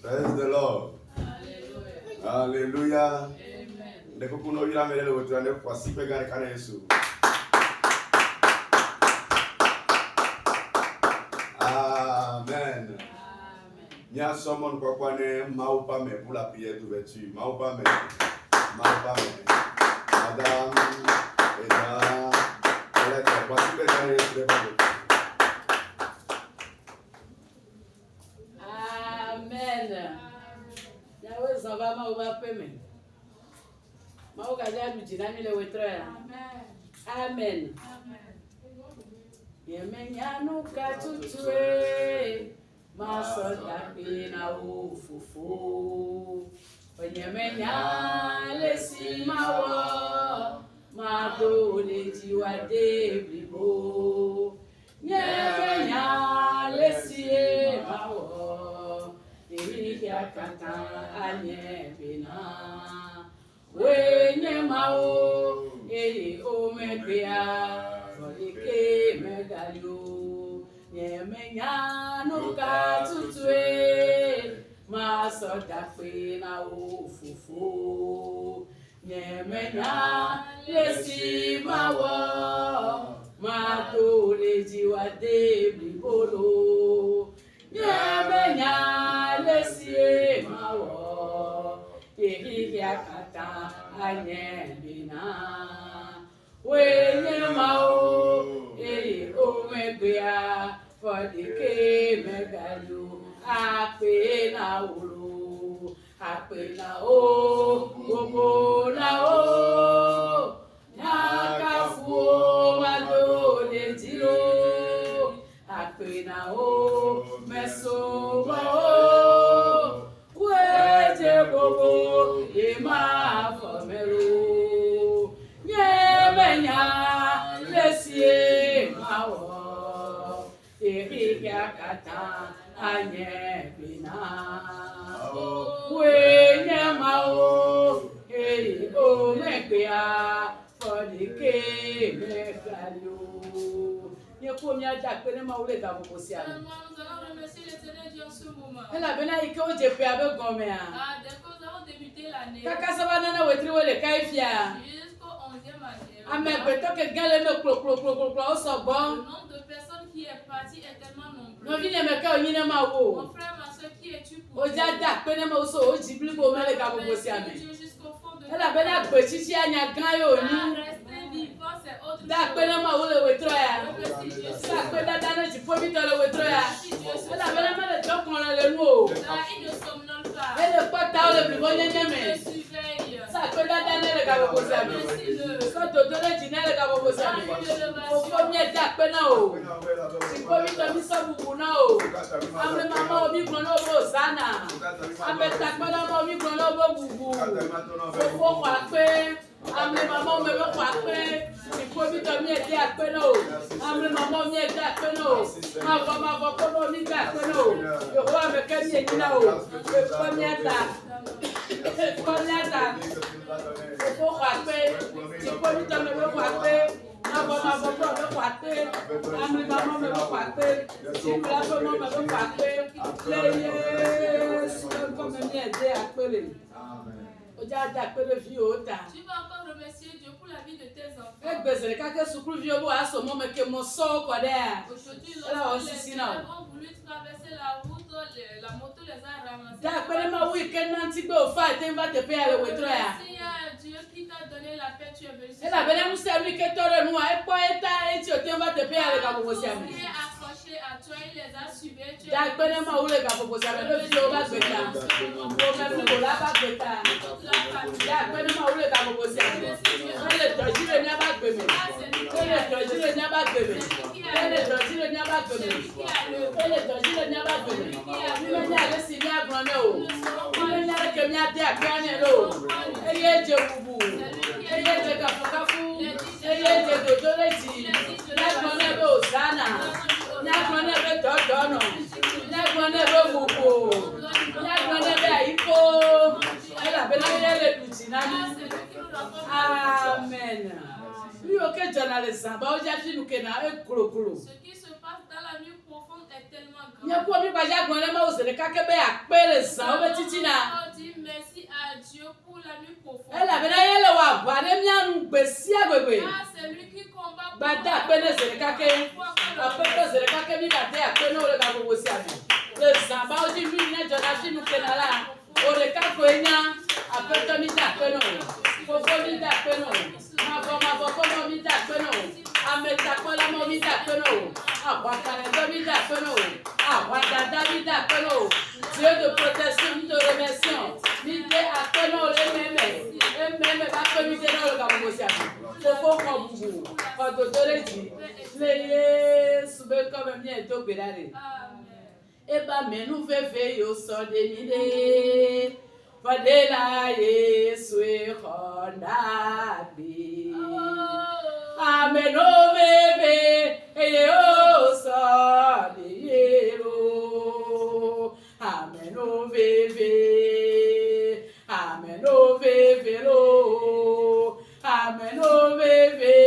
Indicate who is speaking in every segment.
Speaker 1: Praise the Lord. Hallelujah. Ndekukuno ila melele wetu ande kwa sipe gani kana Yesu. Amen. Nya somon kwa kwane maupa me pour la prière d'ouverture. Maupa me. Madame Eda. Elle est kwa sipe gani Yesu.
Speaker 2: Amen. Yawe zava maupa peme. Mauka jabu jinami le wetroya. Amen. Yemenyanu katutue masota pina ufufu. Onyemenya lesi mawa madole jiwa debribo. Nyemenya lesi mawa irikia kata anyebina. Wenye mao omebea folike megayo nyemenya nuka tutue masoda pe na ofufu nyemenya lesi mawo madole jiwa debribolo nyemenya lesi mawo kata anyebina wenye mao omebea fodike megalu apena ulu apena o nakafu madole jiro apena o meso bobo ema fomero nyemenya lesie mawo ebiga kata anyebina wenye mawo omegea fodike megalio nyekomia dakpene maule gabokosia.
Speaker 3: Nous allons remercier l'Éternel Dieu en ce moment.
Speaker 2: Elle a bien dit que j'ai fait avec gommea.
Speaker 3: Dès que nous avons débuté l'année.
Speaker 2: Kaka sabana na wetriwe le kaifia.
Speaker 3: Jusqu'au 11e année.
Speaker 2: Amen. Peut-être que galé me clo au sabon.
Speaker 3: Le nombre de personnes qui est parti est tellement nombreux.
Speaker 2: No vini me ka onyine ma wo.
Speaker 3: Mon frère, ma soeur, qui es-tu pour
Speaker 2: Oja da pene ma so o jibli bo mele ka bobo si ame.
Speaker 3: Jusqu'au fond de
Speaker 2: Elle a bien dit que chichi anya gan yo ni.
Speaker 3: rester vivant, c'est autre chose.
Speaker 2: Da pene ma wo le wetro ya.
Speaker 3: Remercie Dieu.
Speaker 2: Da pene da na jipo mi to le wetro ya. Elle a bien dit me le kon le nu.
Speaker 3: Là, il ne somnole pas.
Speaker 2: Elle pas ta le bi bonye nyeme.
Speaker 3: Je surveille.
Speaker 2: Sa pene da na le ka bobo si ame. So to le jine le ka bobo si ame. O ko mi da pene o. Jipo mi to mi so bubu na o. Ame mama omi gbon lo bo sana. Ame takpala ma omi gbon lo bo bubu. Fofo kwa pe. Ame mama me be kwa pe. Jipo mi to mi e di akpe na o. Ame mama mi e di akpe na o. Ma go ko no mi di akpe na o. Yo wa me ke mi e di na o. Ko mi ata. Ko mi ata. Fofo kwa pe. Jipo mi to me be kwa pe. Ma go me kwa pe. Ame mama me be kwa pe. Jipo la pe me be kwa pe. Yes, comme mi e di akpe le. Oja da akpe le fi o ta.
Speaker 3: Tu vas encore remercier Dieu pour la vie de tes enfants.
Speaker 2: Egbezere kake sukulu vi obo aso mo me ke mo so ko de.
Speaker 3: Aujourd'hui,
Speaker 2: Alors,
Speaker 3: lorsque
Speaker 2: si,
Speaker 3: les
Speaker 2: non.
Speaker 3: élèves ont voulu traverser la route, la moto les a ramassés.
Speaker 2: Da pele ma weekend nanti gbe o fa te va te pe ale wetro ya.
Speaker 3: Merci à Dieu qui t'a donné la paix, tu es venu.
Speaker 2: E la bele mu se mi ke tore nu a e po eta e ti o te va te pe ale ka bobo si
Speaker 3: Qui
Speaker 2: ame.
Speaker 3: est accroché à toi, il les a suivis. Tu es
Speaker 2: Da pele ma ule ka bobo si ame do fi o ba gbeta. O me fi o la ba gbeta. Da pele ma ule ka bobo si ame. Ele toji le ni aba gbe me. Ele toji le ni aba gbe me. Ele toji le ni aba gbe me. Ele toji le ni aba gbe me. Ni me ni ale si ni agbon me o. Ni me ni ale ke mi ade akpe ane lo. Eye je bubu. Eye je kafu. Eye je dodo leti. N'agbon ne be osana. N'agbon ne be dodono. N'agbon ne be bubu. N'agbon ne be aiko. Ela be na ele duti na ni. Amen. Lui auquel journaliste ba o ja finu ke na e kurokuro.
Speaker 3: Ce qui se passe dans la nuit profonde est tellement grand.
Speaker 2: Nya ko mi ba ja gbon le ma o se le ka ke be apere san o be titi na.
Speaker 3: On dit merci à Dieu pour la nuit profonde.
Speaker 2: E la be na ye le wa ba de mi anu gbe si agbegbe.
Speaker 3: Ah, c'est lui qui combat.
Speaker 2: Ba da pe ne se le ka ke. Apere se le ka ke mi ba de apere o le ka gbogbo si ami. Le san ba o di mi ne jo na fi nu ke na la. O le ka ko enya apere mi da pe no. Fofo mi da pe no. Ma fo ko mi da pe no. Ameta kola mo mi da pe no. Awakare do mi da pe no. Awadada mi da pe no. Dieu de protection, nous te remercions. Nous te appelons les mêmes. Les mêmes, va communiquer dans le Gabogosia. Fofo Kombu. Quand on te le dit, les souvent comme bien et au pédale. Et bah, mais nous veillons au son des milliers. Fadela Yesu Hondabi. Amen, oh bébé, et oh son des héros. Amen, oh bébé. Amen, oh bébé, lo. Amen, oh bébé,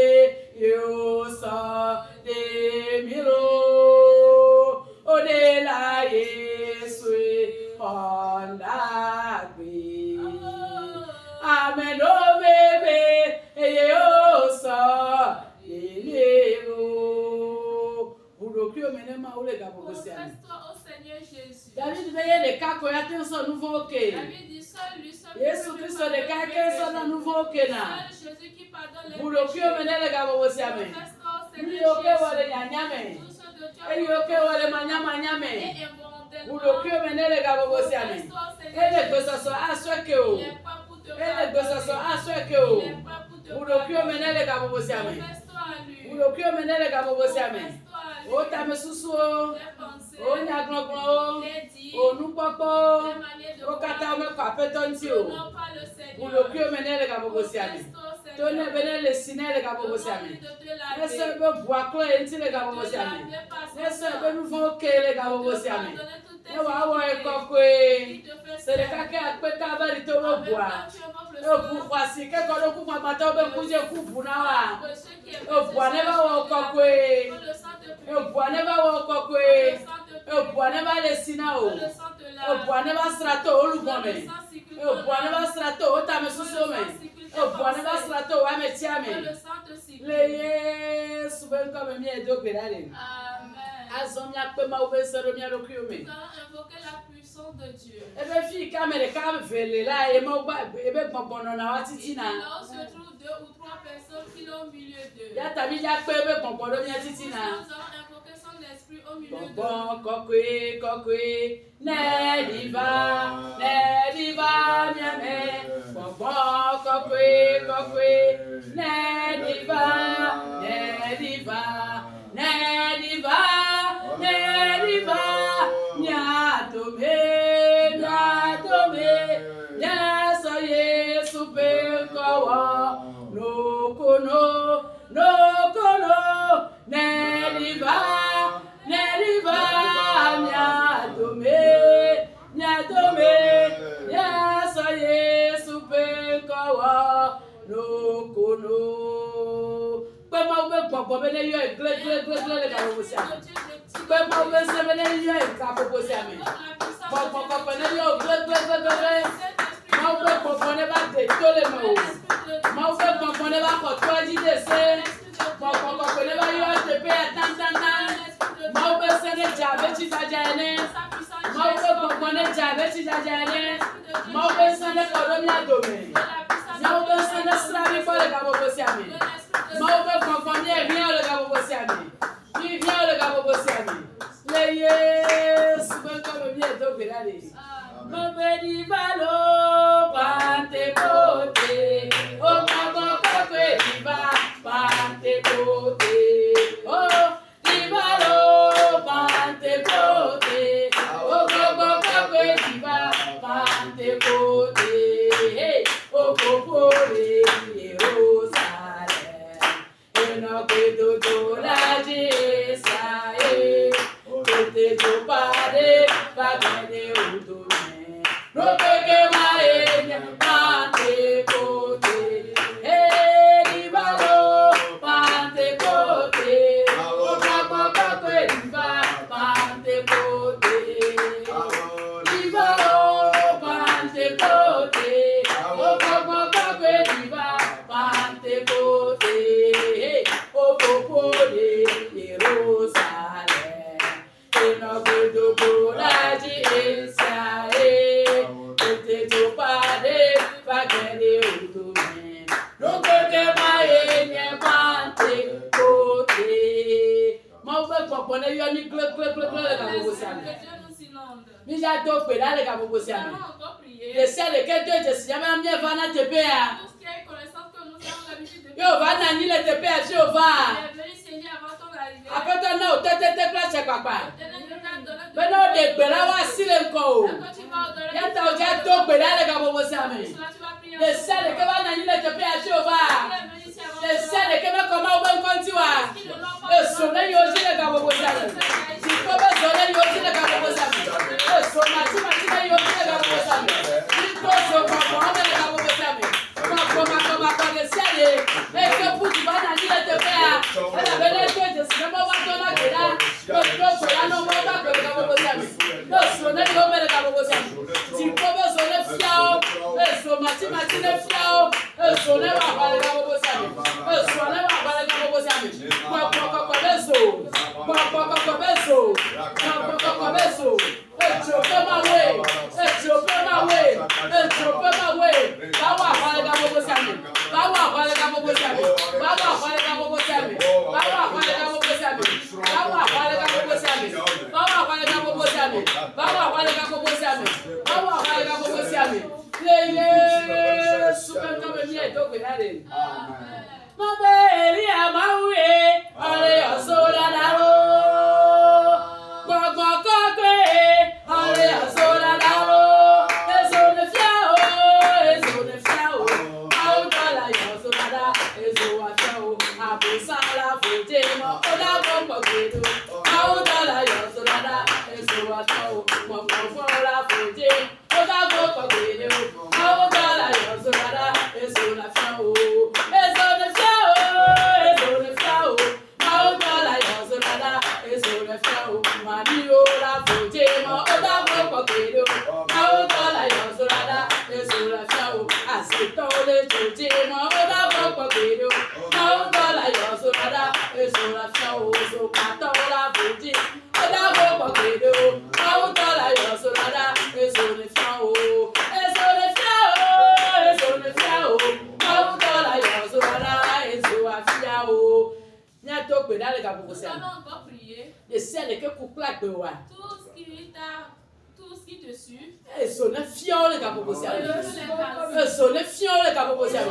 Speaker 2: yo son des miro. Oh de la Yesu Hondabi. Amen, oh bébé, et yo son des miro. Vous le criez maintenant, vous les gars, vous le savez.
Speaker 3: Confesse-toi au Seigneur Jésus.
Speaker 2: David veillait les cas qu'on a été son nouveau ok.
Speaker 3: David dit seul lui, seul
Speaker 2: Yesu Christ les cas qui sont dans nouveau ok na.
Speaker 3: Seul Jésus qui pardonne les
Speaker 2: Vous le criez maintenant les gars, vous le savez.
Speaker 3: Confesse-toi au
Speaker 2: Lui
Speaker 3: Seigneur
Speaker 2: ok
Speaker 3: Jésus.
Speaker 2: wale nyanyame.
Speaker 3: Tout ce de Dieu
Speaker 2: Eli ok wale manyama nyame.
Speaker 3: est involontairement.
Speaker 2: Vous le criez maintenant les gars, vous le savez.
Speaker 3: Confesse-toi au
Speaker 2: Et
Speaker 3: Seigneur
Speaker 2: les
Speaker 3: Jésus.
Speaker 2: deux sont à ce que vous.
Speaker 3: Il n'est pas pour te
Speaker 2: Et les deux
Speaker 3: pardonner.
Speaker 2: sont à ce que vous.
Speaker 3: Il n'est pas pour te
Speaker 2: Vous le criez
Speaker 3: pardonner.
Speaker 2: maintenant les gars, vous le savez.
Speaker 3: Confesse-toi à lui.
Speaker 2: Vous le criez maintenant les gars, vous le savez.
Speaker 3: Confesse-toi à lui.
Speaker 2: O ta me susu o.
Speaker 3: Tes pensées,
Speaker 2: O nyagbongbon o.
Speaker 3: tes dires,
Speaker 2: O nupopo.
Speaker 3: tes manières de
Speaker 2: O kata o
Speaker 3: voir.
Speaker 2: me kwa petonti o.
Speaker 3: Non pas le Seigneur.
Speaker 2: Vous le criez maintenant les gars, vous le savez.
Speaker 3: Confesse-toi au Seigneur.
Speaker 2: Tone bene le sine le gabo bo siame.
Speaker 3: Demande-lui de te laver.
Speaker 2: Nese be bua klo enti le gabo bo
Speaker 3: De te
Speaker 2: siame.
Speaker 3: laver par son
Speaker 2: Nese
Speaker 3: sang.
Speaker 2: be nu fo ke le gabo bo
Speaker 3: De te
Speaker 2: siame.
Speaker 3: pardonner toutes tes
Speaker 2: E wa wo e
Speaker 3: iniquités.
Speaker 2: kokwe.
Speaker 3: Qui te fait
Speaker 2: Se le
Speaker 3: saint.
Speaker 2: kake akpe ka ba li to lo
Speaker 3: Avec
Speaker 2: bua.
Speaker 3: toi, tu évoques le
Speaker 2: E bu
Speaker 3: sang
Speaker 2: kwasi ke ko lo ku ma mata be ku je ku bu na wa.
Speaker 3: de ceux qui aiment
Speaker 2: E bua ne ba wo kokwe.
Speaker 3: Que le sang te
Speaker 2: E
Speaker 3: purifie.
Speaker 2: bua ne ba wo
Speaker 3: Que
Speaker 2: kokwe.
Speaker 3: le sang te
Speaker 2: E
Speaker 3: purifie.
Speaker 2: bua ne ba le sina o.
Speaker 3: Que le sang te
Speaker 2: E
Speaker 3: lave.
Speaker 2: bua ne ba strato o lu
Speaker 3: Que
Speaker 2: gome.
Speaker 3: le sang circule
Speaker 2: E
Speaker 3: ton
Speaker 2: bua ne ba
Speaker 3: âme.
Speaker 2: strato o ta me susu me. E bua ne ba strato wa me
Speaker 3: Que
Speaker 2: tiame.
Speaker 3: le sang te circule.
Speaker 2: Le Yesu ben comme mi edo gbedale.
Speaker 3: Amen.
Speaker 2: Azomia pe ma ube sero mi alo kriome.
Speaker 3: Nous allons invoquer la puissance de Dieu.
Speaker 2: Ebe fi kamere ka vele la e ma ugba ebe gbongbon na wa
Speaker 3: Et
Speaker 2: titi na.
Speaker 3: là où se trouvent 2 ou 3 personnes qui sont au milieu d'eux.
Speaker 2: Ya tabi ja pe ebe gbongbon lo mi titi
Speaker 3: Nous
Speaker 2: na.
Speaker 3: allons invoquer son esprit au milieu d'eux.
Speaker 2: Gbongbon kokwe kokwe ne diva miame. Gbongbon kokwe kokwe ne diva nyatome nyaso Yesu pe kowo nokono ne diva nyatome nyaso Yesu pe kowo nokono pe ma be gbogbo be le yo gle le ka wo sia pe ma be se be le yo ka bo sia me gbogbo ne yo gle ma be gbogbo ne ba de to le mo ma be gbogbo ne ba ko to ji de se gbogbo ne ba yo de pe tan ma be se ne ja be ti ja ene ma be gbogbo ne ja be ti ja ene ma be se ne ko do mi adome ma be se ne sra mi ko le ka bo sia me ma be gbogbo ne mi o le ka bo sia me mi o le ka bo sia me le Yesu ben ko mi e do gbedale. Mabedi balo pante kote, o mama kokwe diva pante kote, o divalo pante kote, o gogo kokwe diva pante kote, o popore Jerusalem, eno kedo to la jesa kote to pare bagene udo. No pegue Mi ya do pe la le ka bobo
Speaker 3: Nous
Speaker 2: si ami.
Speaker 3: allons encore prier.
Speaker 2: Le ciel que Dieu te si jamais mi va na te pe ya.
Speaker 3: Tout ce qui est connaissance que nous avons l'habitude de
Speaker 2: Yo va na ni le te pe ya Jéhovah.
Speaker 3: Bienvenue Seigneur avant ton arrivée.
Speaker 2: Après toi na o te place papa.
Speaker 3: Éternel, je t'ai donné de
Speaker 2: Mais non de pe la wa si le ko.
Speaker 3: Quand tu vas au-delà
Speaker 2: Ya ta o ja do pe la le ka bobo si ami.
Speaker 3: cela, tu vas prier.
Speaker 2: Le ciel que va na ni le te pe ya Jéhovah.
Speaker 3: Bienvenue ici avant
Speaker 2: Le ciel que va comment o ben konti wa. E so na yo ji le ka bobo si ami. Si ko be so na yo ji le ka bobo si ami. E so na ti ma ti na yo ji le ka bobo si ami. Ni to so ko ko o le ka bobo si ami. Ko le ciel e que pour tu va na ni le te pe ya. E la be le to si mo ba to na ke da. Ko to ya no mo ba ko le ka bobo si ami. No so na yo me le ka bobo si ami. Si ko be so le fiao. E so ma ti le fiao. E so le wa ba le ka bobo si ami. E so le wa ba le ka bobo si ami. Ko beso. Ko beso. Ko beso. E chope ma way. E chope ma way. E chope ma way. Ba wa ba le ka bobo si ami. Ba wa ba le ka bobo si ami. Ba wa ba le ka bobo si ami. Ba wa ba le ka bobo si ami. Ba wa ba le ka bobo si ami. Ba wa ba le ka bobo si ami. Ba wa ba le ka bobo si ami. Ba wa ba le ka bobo si ami. Le super comme mi e do gbe
Speaker 3: Amen.
Speaker 2: mo be ri amawe ore osola daro gbogbo ko pe ore osola daro eso ne fiao au dola yo osola da eso wa fiao abusala fote mo oda gbogbo gbedo au dola yo osola da eso wa fiao mo fola fote oda gbogbo gbedo au dola yo osola da eso la fiao
Speaker 3: Nous allons encore prier.
Speaker 2: Le ciel que coupe la bewa.
Speaker 3: Tout ce qui te suit.
Speaker 2: E so ne fion le ka bobo si ami. E so ne fion le ka bobo si ami.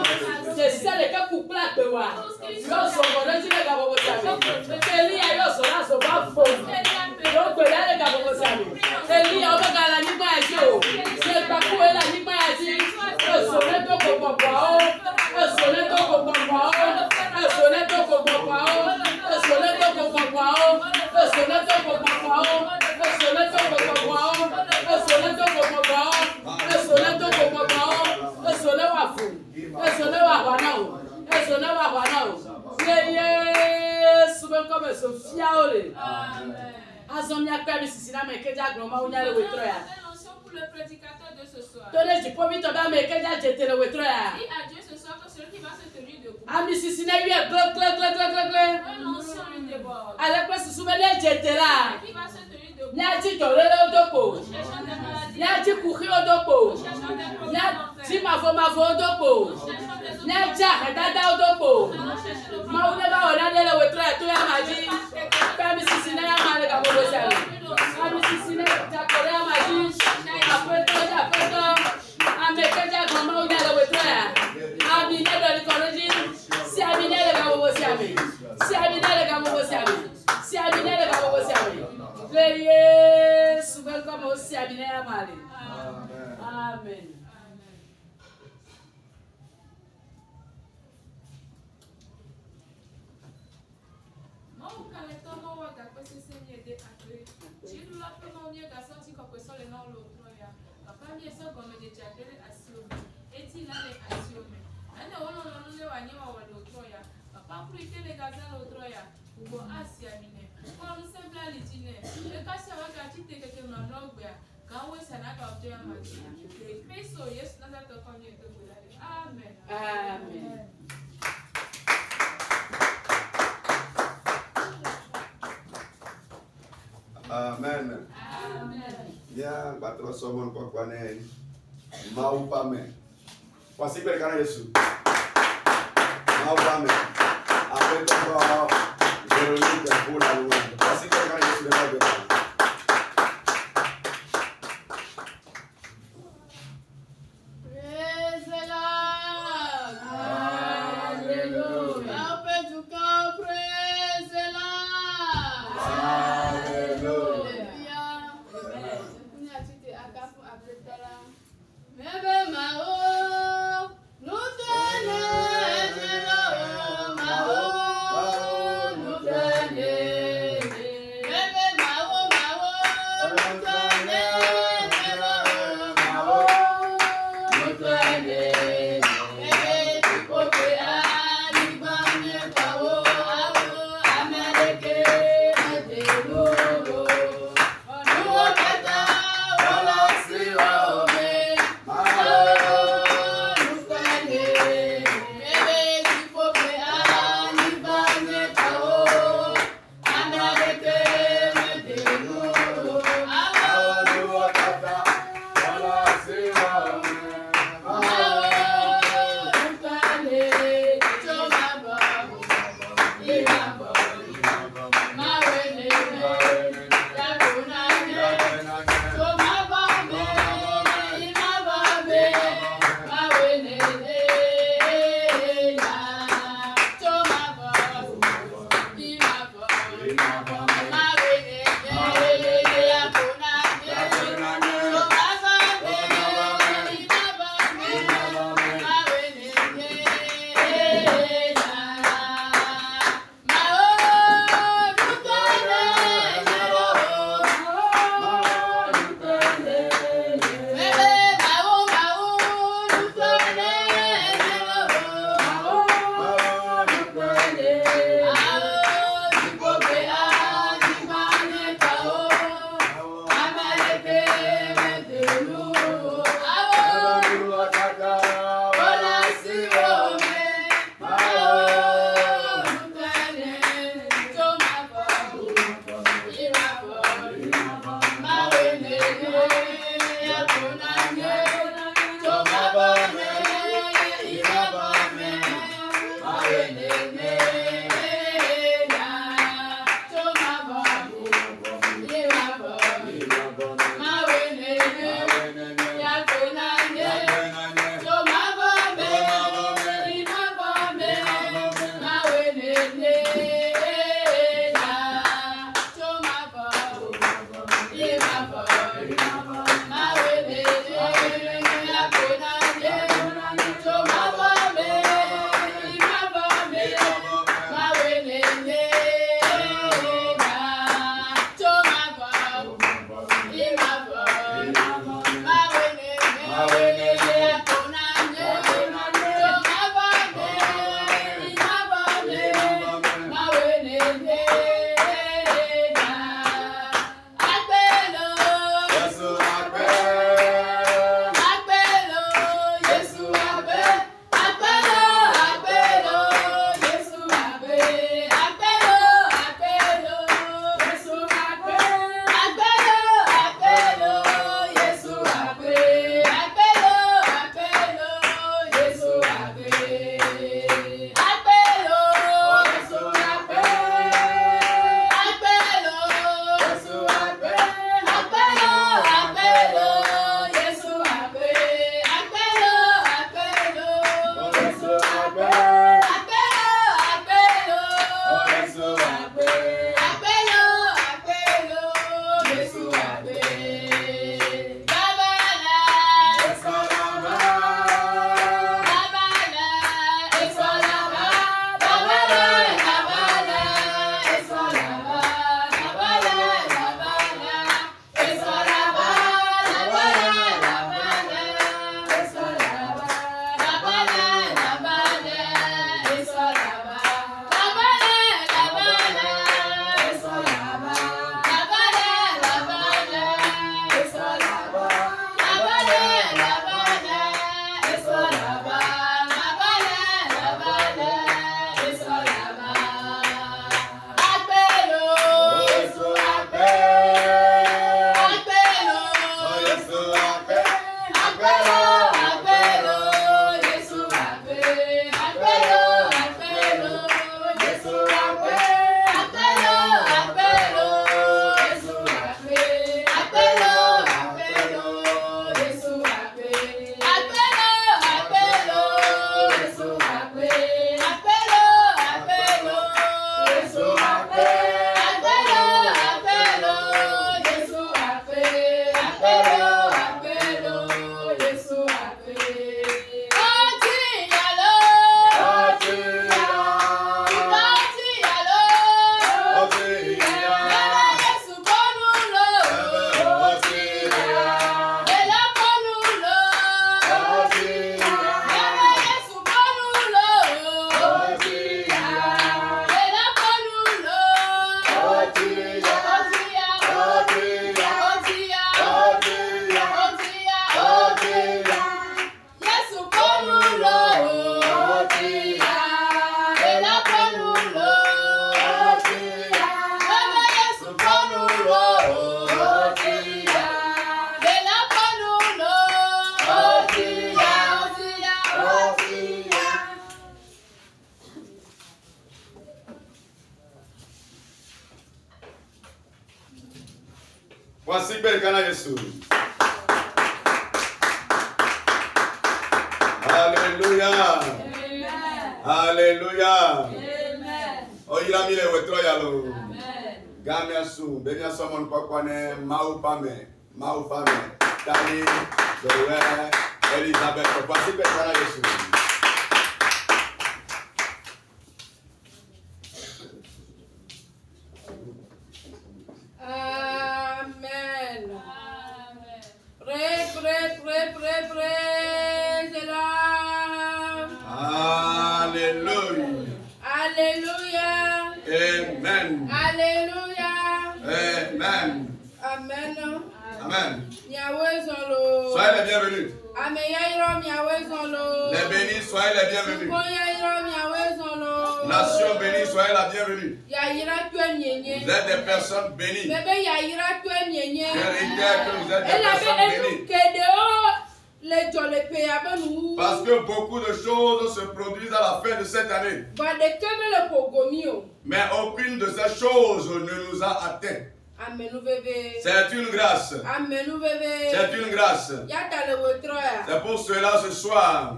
Speaker 2: Le ciel que coupe la bewa. Yo so bodo ti le ka bobo si ami. Elia yo so la so ba fo. Yo gbe la le ka bobo si ami. Elia o ga la ni gba e o. Se gba ku e la ni gba e ti. E so ne to ko popo o. E so ne to ko popo o. E so ne to ko popo o. E so ne to ko popo o. E so ne to ko popo o. E so ne to ko popo o.
Speaker 3: Pour le prédicateur de ce soir.
Speaker 2: Dis à
Speaker 3: Dieu ce soir que celui qui va se tenir debout.
Speaker 2: Ami sisi na wie glok.
Speaker 3: Un ancien lui déborde.
Speaker 2: Ale kwa susu be de jetela.
Speaker 3: Qui va se tenir debout.
Speaker 2: Nya ti torele odoko.
Speaker 3: Cherchant des maladies.
Speaker 2: Nya ti kuhi odoko.
Speaker 3: Cherchant des problèmes
Speaker 2: Nya
Speaker 3: d'enfer.
Speaker 2: ti mafo odoko.
Speaker 3: Cherchant des
Speaker 2: Nya ja dada odoko.
Speaker 3: Allons chercher le
Speaker 2: Ma une ba ona de le wetra to ya maji. Ami sisi na ya male ka bobo sa. Ami sisi na ja kore ya maji. Apeto. Ame keja goma una le wetra. Ami ne do ni koroji. Si ami ne le ka bobo sa mi. Si ami ne le ka bobo sa mi. Si ami ne le ka bobo sa mi. Le Yesu welcome o si ami ne ya male. Amen. Amen.
Speaker 1: Amen. Bien, battre somon kwa kwane. Maupame. Kwasi kwa kana Yesu. Maupame. Apeto kwa Veronica kula luwa. Kwasi kwa kana Yesu na beta. Oh, Voici Belkana Yesu. Alléluia. Alléluia. Oh, il a mis les voitures yalo. Gamia sou, benya somon pakwane, maupame, Dani, Zoé, Elisabeth. Voici Belkana Yesu. Amen.
Speaker 2: Alléluia.
Speaker 1: Amen.
Speaker 2: Amen.
Speaker 1: Amen.
Speaker 2: Nyawezolo.
Speaker 1: Soyez les bienvenus.
Speaker 2: Ameyairo nyawezolo.
Speaker 1: Les bénis, soyez les bienvenus.
Speaker 2: Koyairo nyawezolo.
Speaker 1: Nation bénie, soyez la bienvenue.
Speaker 2: Yayira twenyenye.
Speaker 1: Vous êtes des personnes bénies.
Speaker 2: Bébé yayira twenyenye.
Speaker 1: Véritaire que vous êtes des personnes bénies. Parce que beaucoup de choses se produisent à la fin de cette année. Mais aucune de ces choses ne nous a atteints. C'est une grâce. C'est une grâce. C'est pour cela ce soir.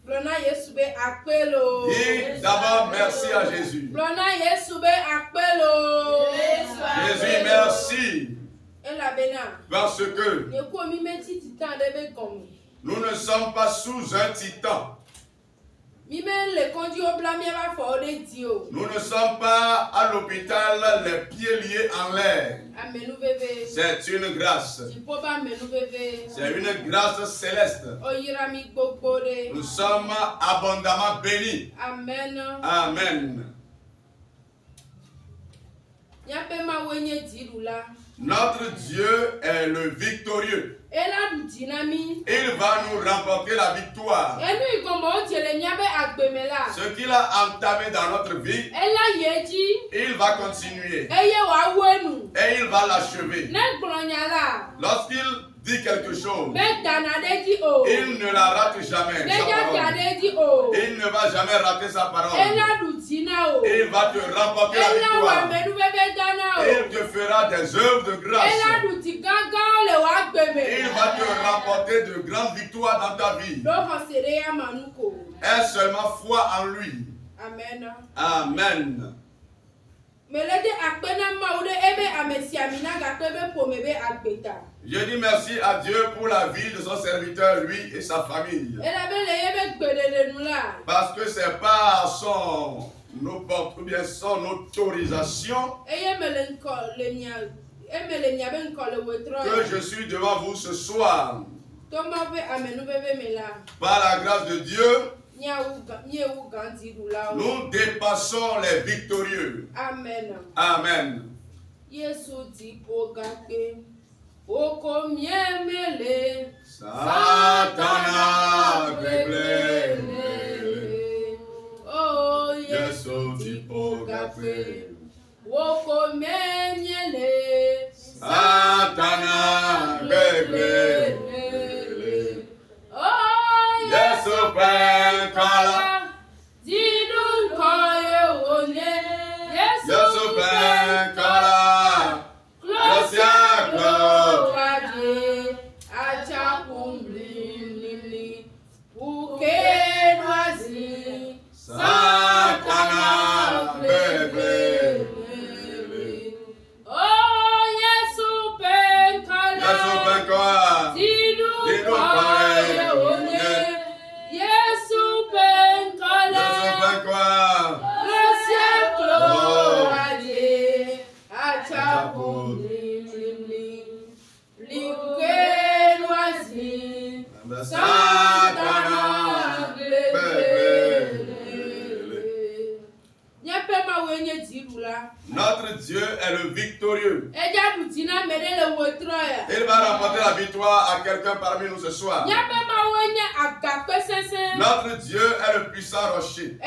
Speaker 1: Dis d'abord merci à Jésus. Jésus, merci. Parce que nous ne sommes pas sous un titan. Nous ne sommes pas à l'hôpital les pieds liés en l'air. C'est une grâce. C'est une grâce céleste. Nous sommes abondamment bénis.
Speaker 2: Amen.
Speaker 1: Amen. Notre Dieu est le victorieux. Il va nous remporter la victoire. Ce qu'il a entamé dans notre vie, il va continuer. Et il va l'achever. Lorsqu'il dit quelque chose, il ne la rate jamais. Il ne va jamais rater sa parole. Il va te remporter la victoire. Il te fera des œuvres de grâce. Il va te remporter de grandes victoires dans ta vie. Aie seulement foi en lui.
Speaker 2: Amen.
Speaker 1: Amen. Je dis merci à Dieu pour la vie de son serviteur, lui et sa famille. Parce que c'est par son autorisation que je suis devant vous ce soir. Par la grâce de Dieu, nous dépassons les victorieux.
Speaker 2: Amen.
Speaker 1: Amen. Satana beble.
Speaker 2: Oh
Speaker 1: Yesu tipo gape. Satana beble.
Speaker 2: Oh
Speaker 1: Yesu penkala.
Speaker 2: Didun koye one.
Speaker 1: Yesu penkala. Satana bebe.
Speaker 2: Oh Yesu penkala.
Speaker 1: Yesu penkala.
Speaker 2: Didun koye one. Yesu penkala.
Speaker 1: Yesu penkala. Notre Dieu est le victorieux. Il va remporter la victoire à quelqu'un parmi nous ce soir. Notre Dieu est le puissant rocher.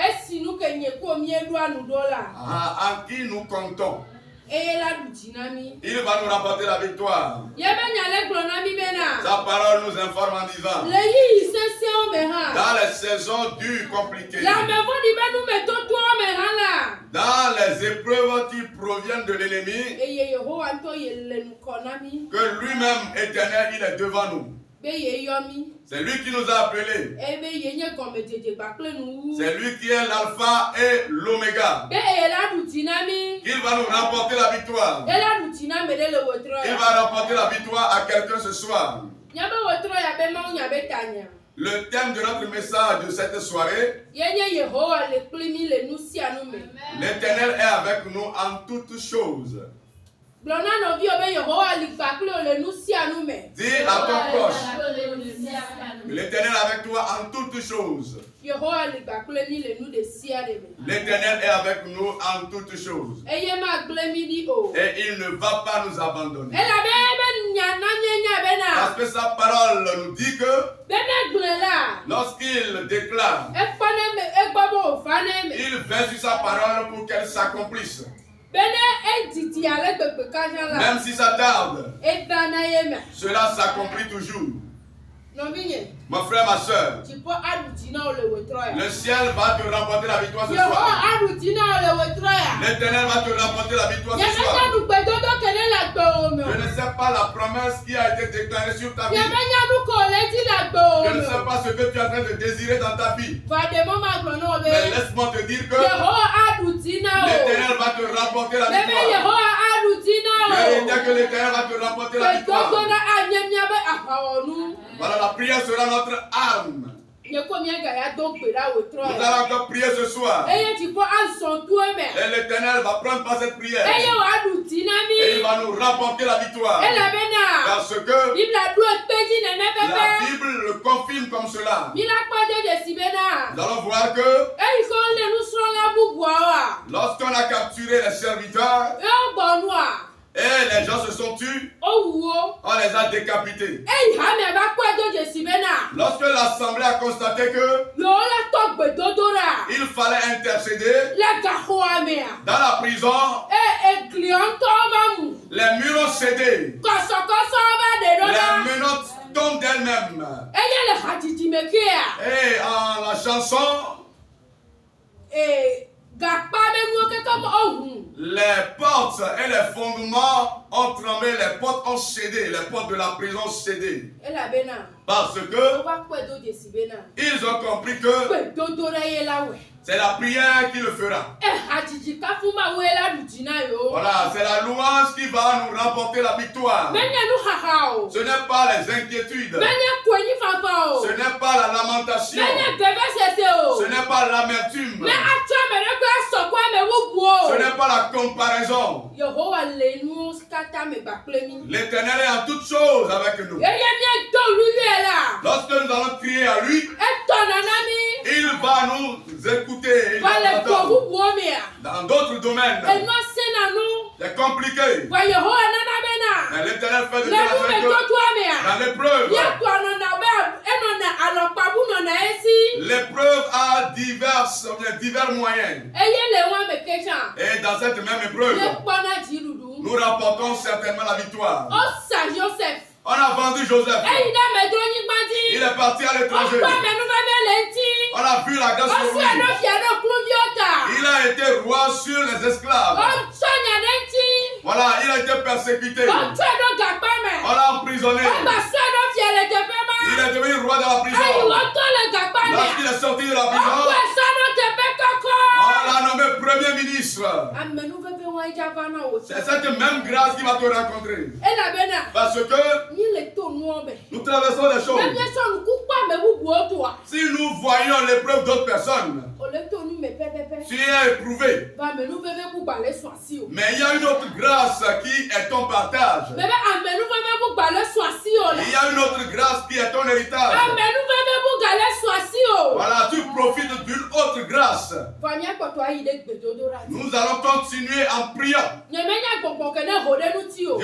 Speaker 1: En qui nous comptons. Il va nous rapporter la victoire. Sa parole nous informe en disant, dans les saisons dures, compliquées, dans les épreuves qui proviennent de l'ennemi, que lui-même, éternel, il est devant nous. C'est lui qui nous a appelés. C'est lui qui est l'alpha et l'oméga. Il va nous rapporter la victoire. Il va rapporter la victoire à quelqu'un ce soir. Le thème de notre message de cette soirée, l'Éternel est avec nous en toutes choses. Dis à ton proche, l'Éternel est avec toi en toutes choses. L'Éternel est avec nous en toutes choses. Et il ne va pas nous abandonner. Parce que sa parole nous dit que lorsqu'il déclare, il veut sur sa parole pour qu'elle s'accomplisse. Même si ça tarde, cela s'accomplit toujours. Mon frère, ma soeur, le ciel va te remporter la victoire ce soir. L'Éternel va te remporter la victoire ce soir. Je ne sais pas la promesse qui a été déclarée sur ta vie. Je ne sais pas ce que tu es en train de désirer dans ta vie. Mais laisse-moi te dire que l'Éternel va te remporter la victoire. Je que l'Éternel va te remporter la victoire. Voilà, la prière sera notre arme. Nous allons encore prier ce soir. Et l'Éternel va prendre par cette prière. Et il va nous rapporter la victoire. Parce que la Bible le confirme comme cela. Nous allons voir que lorsqu'on a capturé les serviteurs, et les gens se sont tus, on les a décapités. Lorsque l'assemblée a constaté que il fallait intercéder dans la prison, les murs ont cédé. Les menottes tombent d'elles-mêmes. Et en la chanson, les portes et les fondements ont tremblé, les portes ont cédé, les portes de la prison ont cédé. Parce que ils ont compris que c'est la prière qui le fera. Voilà, c'est la louange qui va nous remporter la victoire. Ce n'est pas les inquiétudes. Ce n'est pas la lamentation. Ce n'est pas l'amertume. Ce n'est pas la comparaison. L'Éternel est en toutes choses avec nous. Lorsque nous allons crier à lui, il va nous écouter. Dans d'autres domaines, c'est compliqué. Mais l'Éternel fait de la dans l'épreuve. L'épreuve a divers moyens. Et dans cette même épreuve, nous rapportons certainement la victoire. On a vendu Joseph. Il est parti à l'étranger. On a vu la grâce sur lui. Il a été roi sur les esclaves. Voilà, il a été persécuté. On l'a emprisonné. Il est devenu roi de la prison. Lorsqu'il est sorti de la prison, on l'a nommé premier ministre. C'est cette même grâce qui va te rencontrer. Parce que nous traversons des choses. Si nous voyons l'épreuve d'autres personnes, tu es éprouvé. Mais il y a une autre grâce qui est ton partage. Il y a une autre grâce qui est ton héritage. Voilà, tu profites d'une autre notre grâce. Nous allons continuer en priant. Je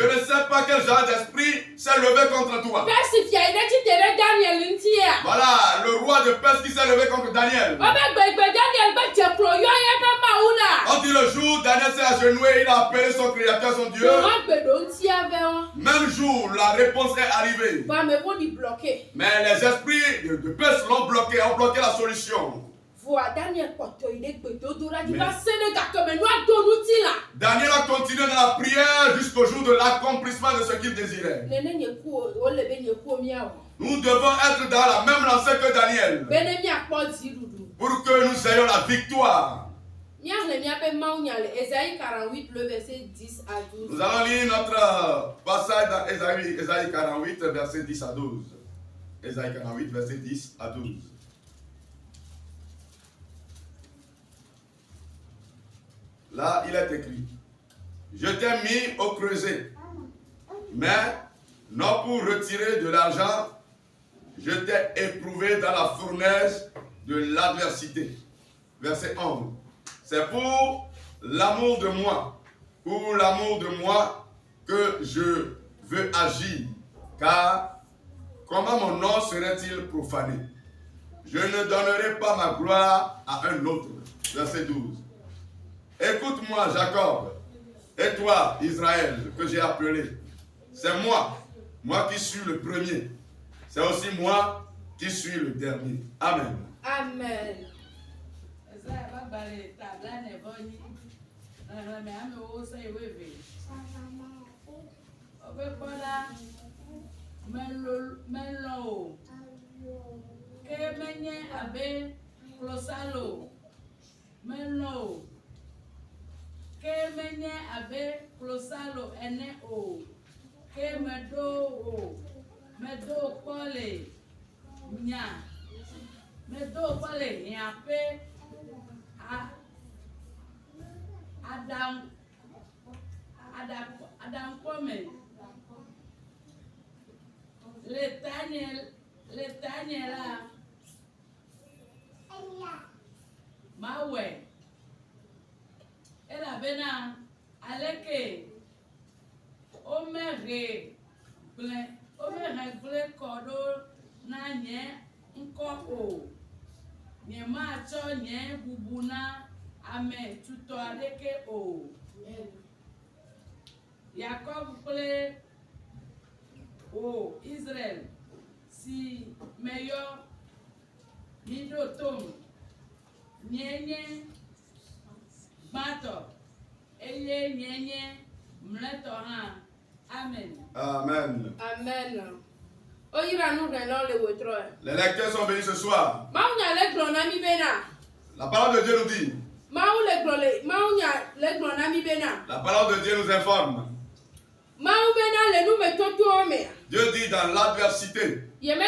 Speaker 1: ne sais pas quel genre d'esprit s'est levé contre toi. Voilà, le roi de Perse qui s'est levé contre Daniel. On dit le jour, Daniel s'est agenouillé, il a appelé son créateur, son Dieu. Même jour, la réponse est arrivée. Mais les esprits de Perse l'ont bloqué, ont bloqué la solution. Daniel a continué dans la prière jusqu'au jour de l'accomplissement de ce qu'il désirait. Nous devons être dans la même lancée que Daniel pour que nous ayons la victoire. Nous allons lire notre passage dans Ésaïe 48, verset 10 à 12. Ésaïe 48, verset 10 à 12. Là, il est écrit: je t'ai mis au creuset, mais non pour retirer de l'argent, je t'ai éprouvé dans la fournaise de l'adversité. Verset 11. C'est pour l'amour de moi, que je veux agir, car comment mon nom serait-il profané? Je ne donnerai pas ma gloire à un autre. Verset 12. Écoute-moi, Jacob, et toi, Israël, que j'ai appelé. C'est moi qui suis le premier. C'est aussi moi qui suis le dernier. Amen.
Speaker 2: Amen. Kemenye abe klosalo ene o ke medo kole nya pe adam kome le Daniela mawe ela bena aleke omere gle kodo na nye nko o nye ma cho nye bubuna ame tuto aleke o Jacob gle o Israel si meyo midotom nyenye Mato, eye nyenye mleto ha. Amen.
Speaker 1: Amen.
Speaker 2: Amen. Oyira nous renons le wotro.
Speaker 1: Les lecteurs sont venus ce soir.
Speaker 2: Maunya le glonami bena.
Speaker 1: La parole de Dieu nous dit.
Speaker 2: Maunya le glonami bena.
Speaker 1: La parole de Dieu nous informe.
Speaker 2: Mau bena le nous mettons tout homme.
Speaker 1: Dieu dit dans l'adversité
Speaker 2: qu'il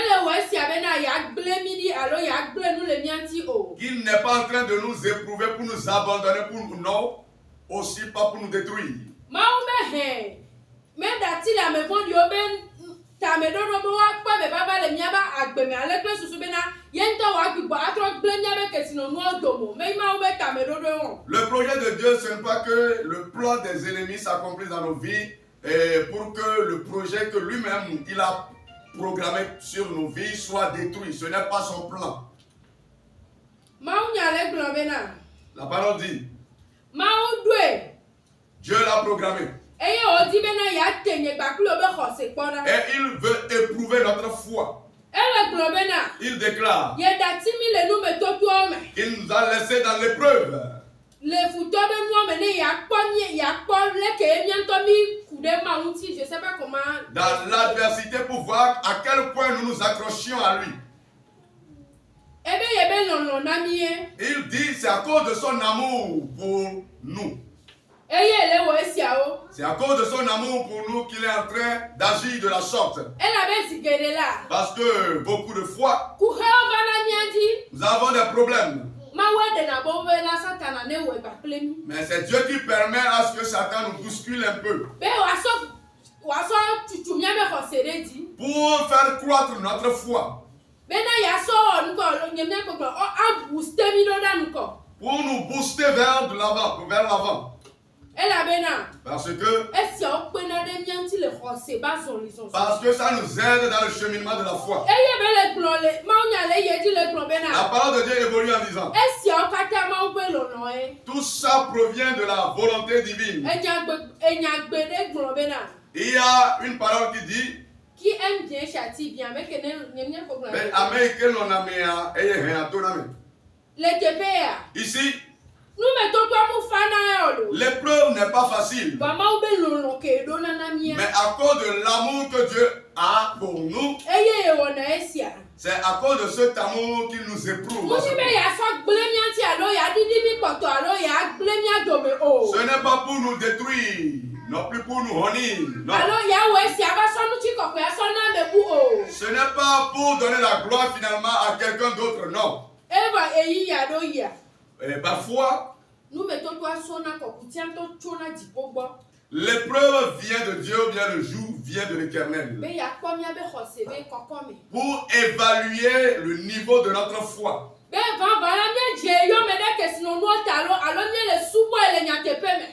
Speaker 2: n'est
Speaker 1: pas en train de nous éprouver pour nous abandonner, pour nous non, aussi pas pour nous détruire. Le projet de Dieu, ce n'est pas que le plan des ennemis s'accomplisse dans nos vies, et pour que le projet que lui-même il a programmé sur nos vies soit détruit. Ce n'est pas son plan. La parole dit Dieu l'a programmé. Et il veut éprouver notre foi. Il déclare qu'il nous a laissé dans l'épreuve. Dans l'adversité pour voir à quel point nous nous accrochions à lui. Il dit c'est à cause de son amour pour nous. C'est à cause de son amour pour nous qu'il est en train d'agir de la sorte. Parce que beaucoup de fois, nous avons des problèmes. Mais c'est Dieu qui permet à ce que Satan nous bouscule un peu. Pour faire croître notre foi. Pour nous booster vers l'avant, Parce que ça nous aide dans le cheminement de la foi. La parole de Dieu évolue en disant, tout ça provient de la volonté divine. Il y a une parole qui dit,
Speaker 2: qui aime bien châtie bien, mais que
Speaker 1: ici, l'épreuve n'est pas facile. Mais à cause de l'amour que Dieu a pour nous, c'est à cause de cet amour qu'il nous éprouve. Ce n'est pas pour nous détruire, non plus pour nous honir. Non. Ce n'est pas pour donner la gloire finalement à quelqu'un d'autre, non. Et parfois, l'épreuve vient de Dieu, bien le jour vient de l'Éternel. Pour évaluer le niveau de notre foi.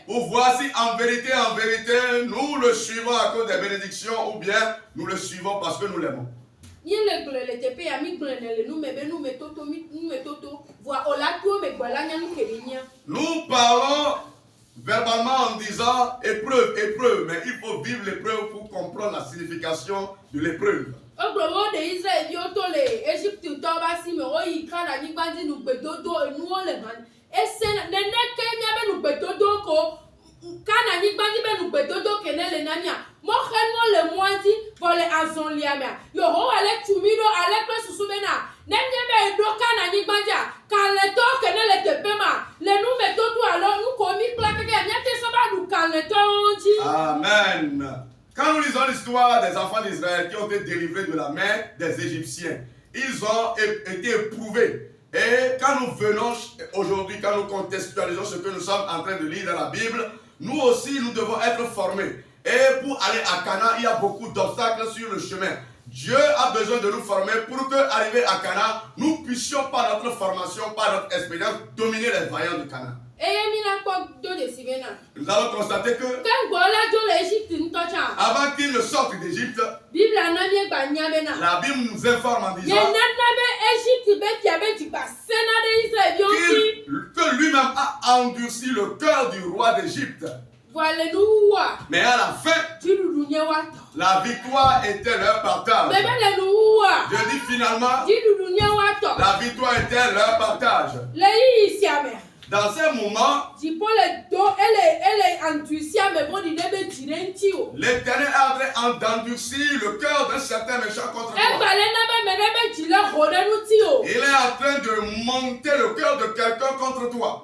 Speaker 1: Pour voir si en vérité, nous le suivons à cause des bénédictions ou bien nous le suivons parce que nous l'aimons. Nous parlons verbalement en disant épreuve, épreuve, mais il faut vivre l'épreuve pour comprendre la signification de l'épreuve. Amen. Quand nous lisons l'histoire des enfants d'Israël qui ont été délivrés de la main des Égyptiens, ils ont été éprouvés. Et quand nous venons aujourd'hui, quand nous contextualisons ce que nous sommes en train de lire dans la Bible, nous aussi nous devons être formés. Et pour aller à Canaan, il y a beaucoup d'obstacles sur le chemin. Dieu a besoin de nous former pour qu'arriver à Canaan, nous puissions par notre formation, par notre expérience, dominer les vaillants de Canaan. Nous allons constater que avant qu'ils ne sortent d'Égypte, la Bible nous informe en disant que lui-même a endurci le cœur du roi d'Égypte. Mais à la fin, la victoire était leur partage. Je dis finalement, la victoire était leur partage. Dans ces moments, l'Éternel est en train d'endurcir le cœur d'un certain méchant contre toi. Il est en train de monter le cœur de quelqu'un contre toi.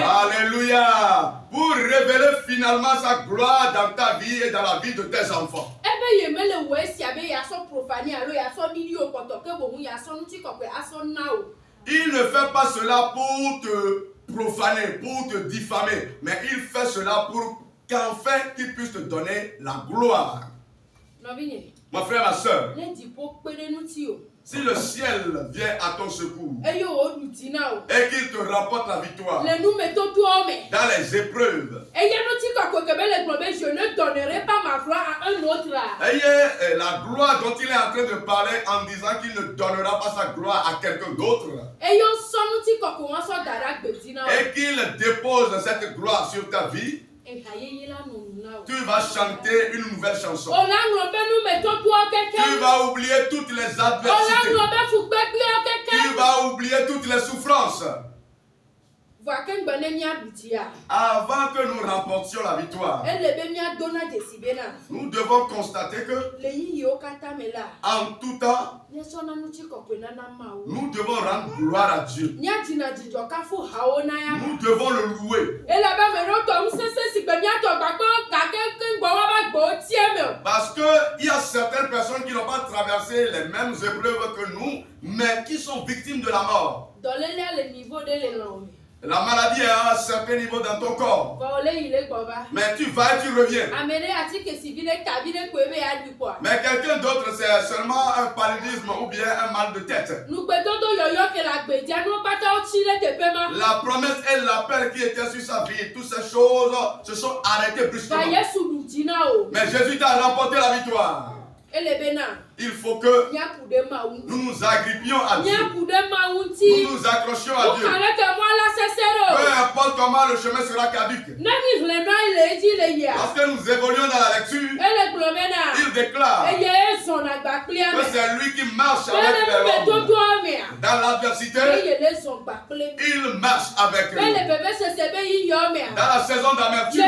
Speaker 1: Alléluia. Pour révéler finalement sa gloire dans ta vie et dans la vie de tes enfants. Il ne fait pas cela pour te profaner, pour te diffamer, mais il fait cela pour qu'enfin il puisse te donner la gloire. Mon frère, ma soeur, si le ciel vient à ton secours et qu'il te rapporte la victoire dans les épreuves, je ne donnerai pas ma gloire à un autre. Ayez la gloire dont il est en train de parler en disant qu'il ne donnera pas sa gloire à quelqu'un d'autre. Et qu'il dépose cette gloire sur ta vie. Tu vas chanter une nouvelle chanson. Tu vas oublier toutes les adversités. Tu vas oublier toutes les souffrances. Avant que nous remportions la victoire, nous devons constater que en tout temps, nous devons rendre gloire à Dieu. Nous devons le louer. Parce qu'il y a certaines personnes qui n'ont pas traversé les mêmes épreuves que nous, mais qui sont victimes de la mort. La maladie est à un certain niveau dans ton corps. Mais tu vas et tu reviens. Mais quelqu'un d'autre, c'est seulement un paludisme ou bien un mal de tête. La promesse et l'appel qui était sur sa vie, toutes ces choses se sont arrêtées brusquement. Mais Jésus t'a remporté la victoire. Il faut que nous nous agrippions à Dieu. Nous nous accrochions à Dieu. Peu importe comment le chemin sera caduque. Lorsque nous évoluons dans la lecture, il déclare que c'est lui qui marche avec l'homme. Dans l'adversité, il marche avec nous. Dans la saison d'amertume,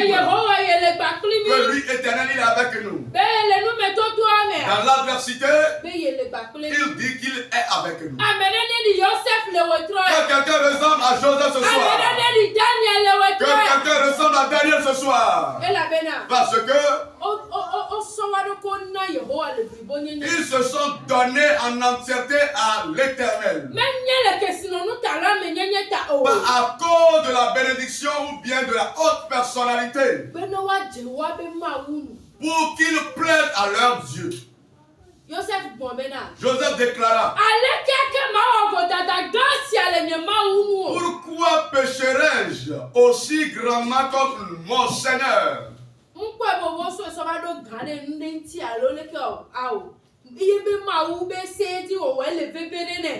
Speaker 1: que lui éternel, il est avec nous. Dans l'adversité, il dit qu'il est avec nous. Que quelqu'un ressemble à Joseph ce soir. Que quelqu'un ressemble à Daniel ce soir. Parce que ils se sont donnés en entièreté à l'Éternel. Pas à cause de la bénédiction ou bien de la haute personnalité. Pour qu'ils plaisent à leur Dieu. Joseph déclara: pourquoi pécherai-je aussi grandement contre mon Seigneur?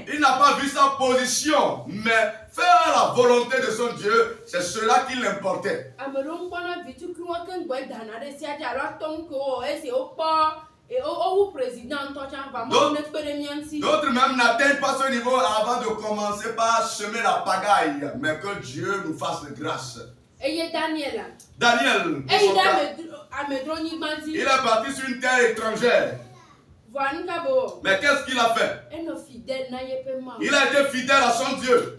Speaker 1: Il n'a pas vu sa position, mais faire la volonté de son Dieu, c'est cela qui l'importait. D'autres même n'atteignent pas ce niveau avant de commencer par semer la pagaille, mais que Dieu nous fasse grâce. Daniel, il est parti sur une terre étrangère. Mais qu'est-ce qu'il a fait? Il a été fidèle à son Dieu.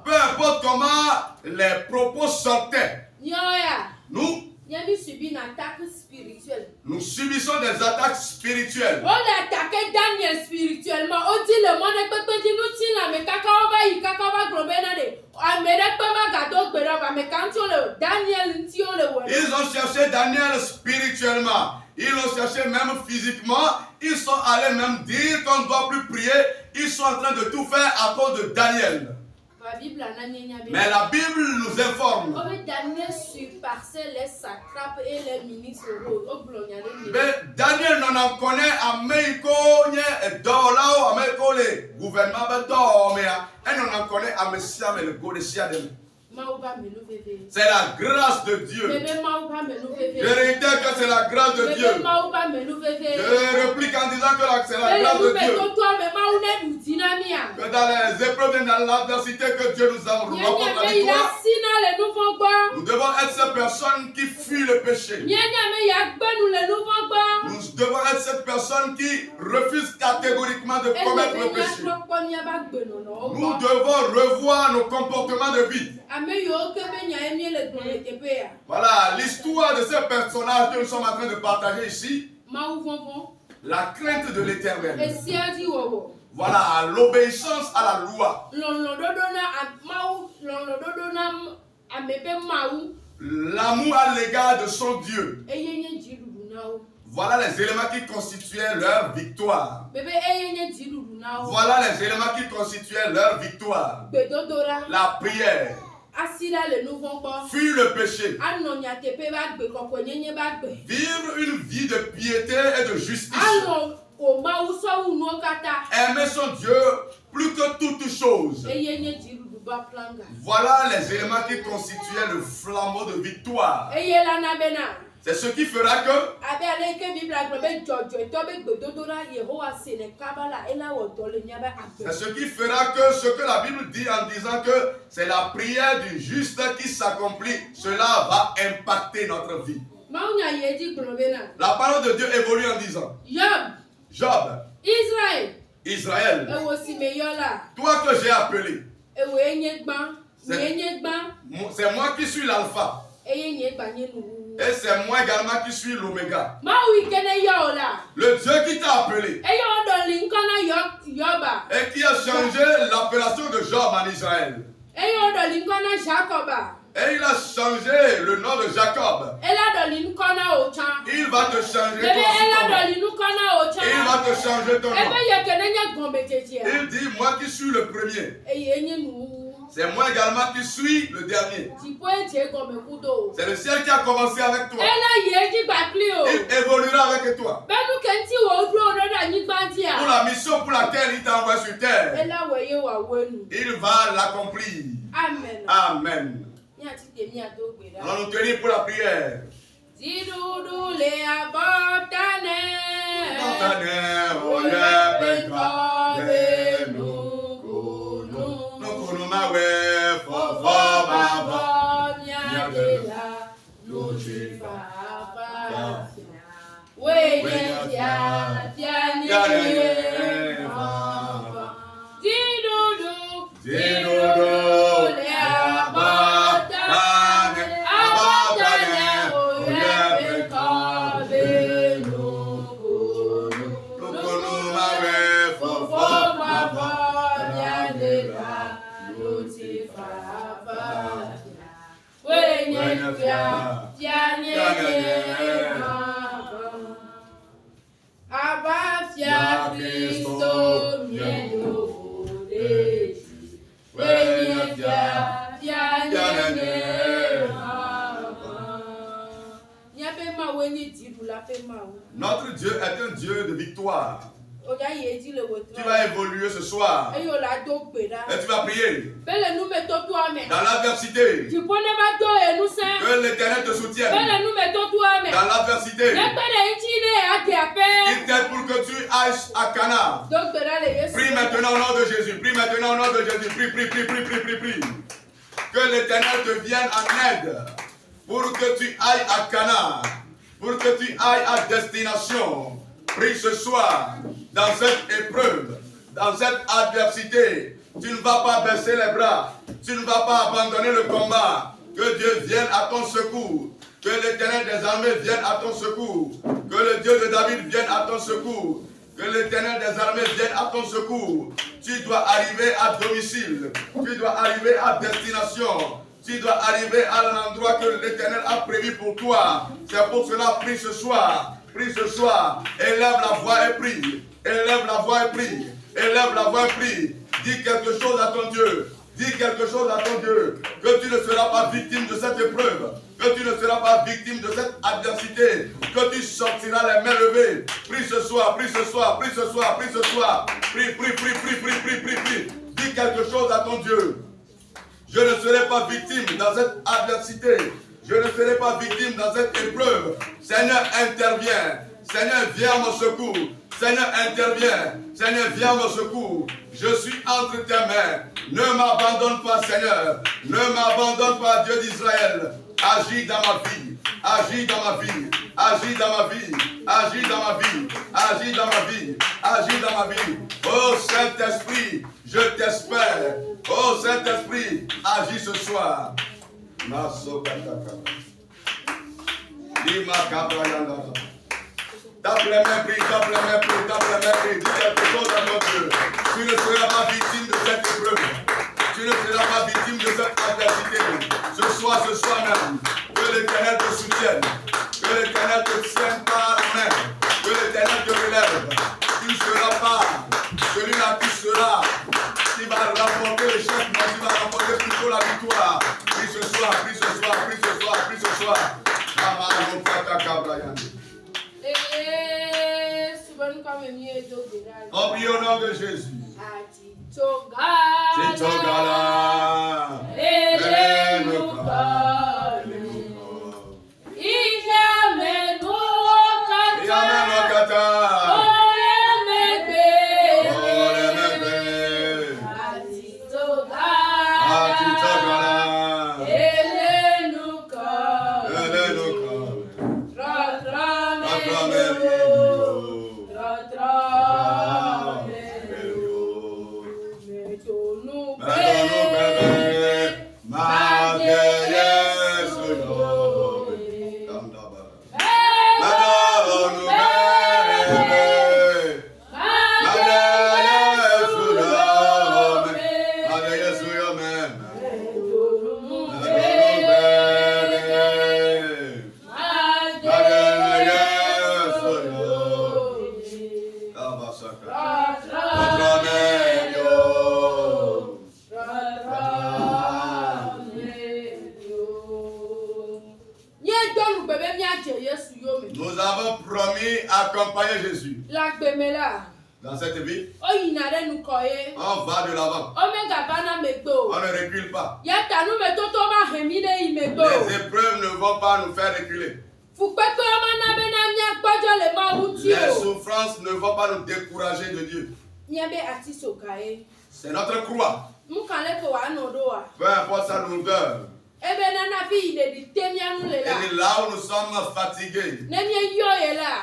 Speaker 1: Peu importe comment les propos sortaient, nous subissons des attaques spirituelles.
Speaker 2: On a attaqué Daniel spirituellement. On dit le monde est peu petit, nous tient mais kakao va y kakao globénade.
Speaker 1: Ils ont cherché Daniel spirituellement. Ils l'ont cherché même physiquement. Ils sont allés même dire qu'on ne doit plus prier. Ils sont en train de tout faire à cause de Daniel. Mais la Bible nous informe. Mais Daniel n'en connaît à Meiko, Dolao, à Meiko, les gouvernements, mais elle n'en connaît à Messia, mais le Godessia de c'est la grâce de Dieu. Je réitère que c'est la grâce de Dieu. Je réplique en disant que c'est la grâce de Dieu. Que dans les épreuves et dans l'adversité que Dieu nous a remporté la victoire, nous devons être ces personnes qui fuient le péché. Nous devons être cette personne qui refuse catégoriquement de commettre le péché. Nous devons revoir nos comportements de vie. Voilà l'histoire de ces personnages que nous sommes en train de partager ici. La crainte de l'Éternel. Voilà l'obéissance à la loi. L'amour à l'égard de son Dieu. Voilà les éléments qui constituaient leur victoire. Voilà les éléments qui constituaient leur victoire. La prière. Fuir le péché. Vivre une vie de piété et de justice. Aimer son Dieu plus que toute chose. Voilà les éléments qui constituaient le flambeau de victoire. C'est ce qui fera que ce que la Bible dit en disant que c'est la prière du juste qui s'accomplit, cela va impacter notre vie. La parole de Dieu évolue en disant Job, Israël, toi que j'ai appelé, c'est moi qui suis l'alpha. Et c'est moi également qui suis l'oméga. Le Dieu qui t'a appelé et qui a changé l'appellation de Job en Israël. Et il a changé le nom de Jacob. Il va te changer ton nom. Il va te changer ton nom. Il dit, moi qui suis le premier. C'est moi également qui suis le dernier. C'est le ciel qui a commencé avec toi. Il évoluera avec toi. Pour la mission pour laquelle il t'a envoyé sur terre, il va l'accomplir.
Speaker 2: Amen.
Speaker 1: Amen. Allons nous tenir pour la prière. Notre Dieu est un Dieu de victoire. Tu vas évoluer ce soir. Et tu vas prier. Dans l'adversité, que l'Éternel te soutienne. Dans l'adversité, il t'aide pour que tu ailles à Cana. Prie maintenant au nom de Jésus. Prie maintenant au nom de Jésus. Prie. Que l'Éternel te vienne en aide pour que tu ailles à Cana. Pour que tu ailles à destination. Prie ce soir, dans cette épreuve, dans cette adversité, tu ne vas pas baisser les bras, tu ne vas pas abandonner le combat. Que Dieu vienne à ton secours, que l'Éternel des armées vienne à ton secours, que le Dieu de David vienne à ton secours, que l'Éternel des armées vienne à ton secours. Tu dois arriver à domicile, tu dois arriver à destination. Tu dois arriver à l'endroit que l'Éternel a prévu pour toi. C'est pour cela, prie ce soir. Prie ce soir. Élève la voix et prie. Élève la voix et prie. Élève la voix et prie. Dis quelque chose à ton Dieu. Dis quelque chose à ton Dieu. Que tu ne seras pas victime de cette épreuve. Que tu ne seras pas victime de cette adversité. Que tu sortiras les mains levées. Prie ce soir. Prie ce soir. Prie ce soir. Prie ce soir. Prie. Dis quelque chose à ton Dieu. Je ne serai pas victime dans cette adversité. Je ne serai pas victime dans cette épreuve. Seigneur, interviens. Seigneur, viens à mon secours. Seigneur, interviens. Seigneur, viens à mon secours. Je suis entre tes mains. Ne m'abandonne pas, Seigneur. Ne m'abandonne pas, Dieu d'Israël. Agis dans ma vie. Agis dans ma vie. Agis dans ma vie. Agis dans ma vie. Agis dans ma vie. Agis dans ma vie. Oh Saint-Esprit, je t'espère. Oh Saint-Esprit, agis ce soir. Tape les mains, prie, tape les mains, prie, tape les mains, prie. Dis quelque chose à mon Dieu. Tu ne seras pas victime de cette épreuve. Tu ne seras pas victime de cette adversité. Ce soir même, que l'Éternel te soutienne. Que l'Éternel te tienne par la main. Que l'Éternel te relève. Tu ne seras pas celui-là qui sera. Qui va remporter le chef, mais qui va remporter plutôt la victoire. Prie ce soir, prie ce soir, prie ce soir, prie ce soir. On prie au nom de Jésus. Pardonne-nous, Nous avons promis accompagner Jésus. Dans cette vie, on va de l'avant. On ne recule pas. Les épreuves ne vont pas nous faire reculer. Les souffrances ne vont pas nous décourager de Dieu. C'est notre croix. Peu importe sa longueur. Et là où nous sommes fatigués,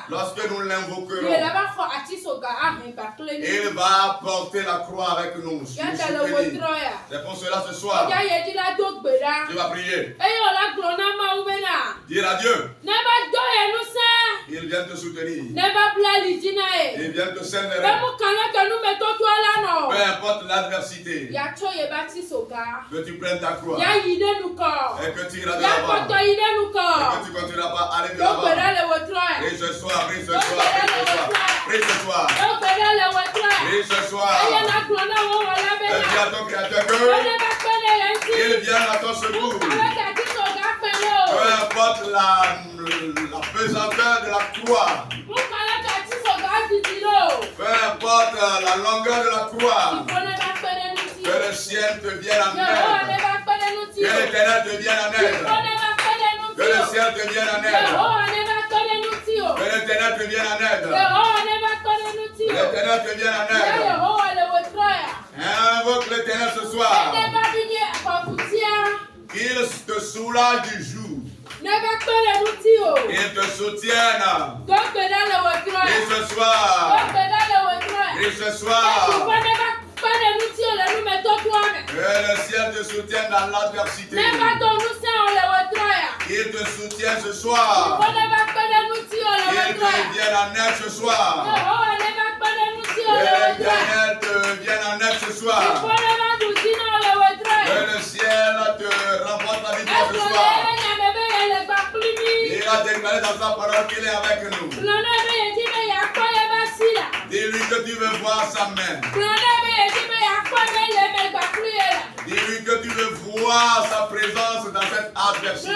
Speaker 1: lorsque nous l'invoquerons, il va porter la croix avec nous. C'est pour cela ce soir, tu vas prier. Dire à Dieu, il vient te soutenir. Il vient te servir. Peu importe l'adversité, que tu prennes ta croix. Et que tu iras de l'avant. Et que tu continueras pas à aller de l'avant. Prie ce soir, prie ce soir, prie ce soir. Prie ce soir. Et dis à ton Créateur qu'il vienne à ton secours. Peu importe la pesanteur de la croix. Peu importe la longueur de la croix. Que le ciel te vienne en aide. Que l'Éternel te vienne en aide. Que le ciel te vienne en aide. Que l'Éternel te vienne en aide. Que l'Éternel te vienne en aide. Invoque l'Éternel ce soir. Qu'il te soulage du jour. Il te soutienne. Et ce soir. Et ce soir. Que le ciel te soutienne dans l'adversité. Il te soutienne ce soir. Il te vienne en aide ce soir. Que l'Éternel te vienne en aide ce soir. Que le ciel te remporte la victoire ce soir. Il a déclaré dans sa parole qu'il est avec nous. Dis-lui que tu veux voir sa main. Dis-lui que tu veux voir sa présence dans cette adversité.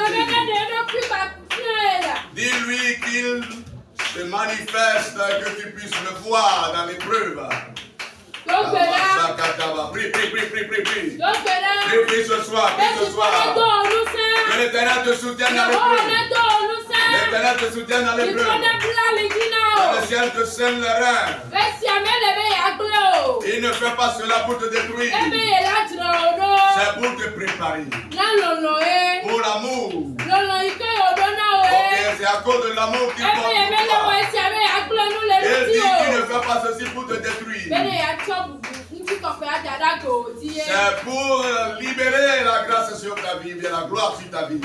Speaker 1: Dis-lui qu'il se manifeste, que tu puisses le voir dans l'épreuve. Prie, prie, prie, prie, prie, prie. Prie ce soir, prie ce soir. Que l'Éternel te soutienne dans l'épreuve. L'Éternel te soutienne dans l'épreuve. Que le ciel te sème les reins. Il ne fait pas cela pour te détruire. C'est pour te préparer. Pour l'amour. Ok, c'est à cause de l'amour qu'il porte pour toi. Il dit qu'il ne fait pas ceci pour te détruire. C'est pour libérer la grâce sur ta vie et la gloire sur ta vie.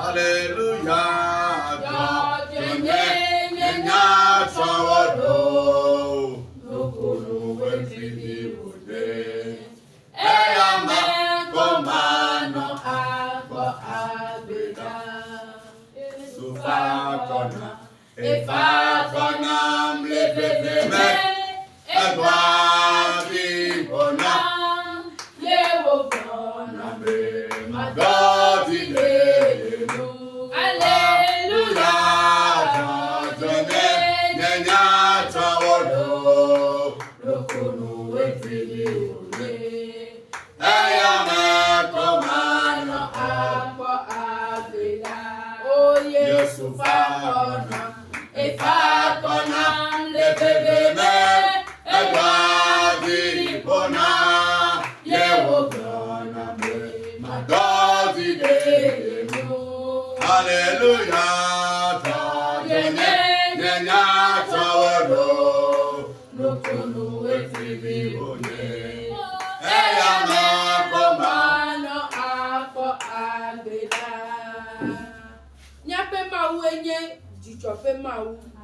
Speaker 1: Alléluia.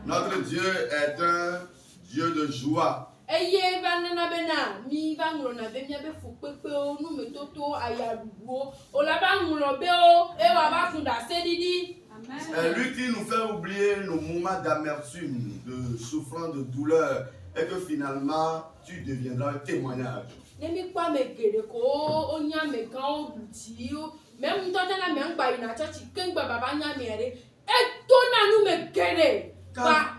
Speaker 1: Notre Dieu est un Dieu de joie.
Speaker 2: Eye banana bena mi bangulo na be mi abe fukpepe o nu me toto ayarugo o la bangulo be o e wa ba funda sedidi.
Speaker 1: Lui qui nous fait oublier nos moments d'amertume, de souffrance, de douleur, et que finalement tu deviendras un témoignage.
Speaker 2: Nemi kwa me gede ko o nya me kan o duti o même toto na me ngba ina church kengba baba nya me ere e to na nu me gede ba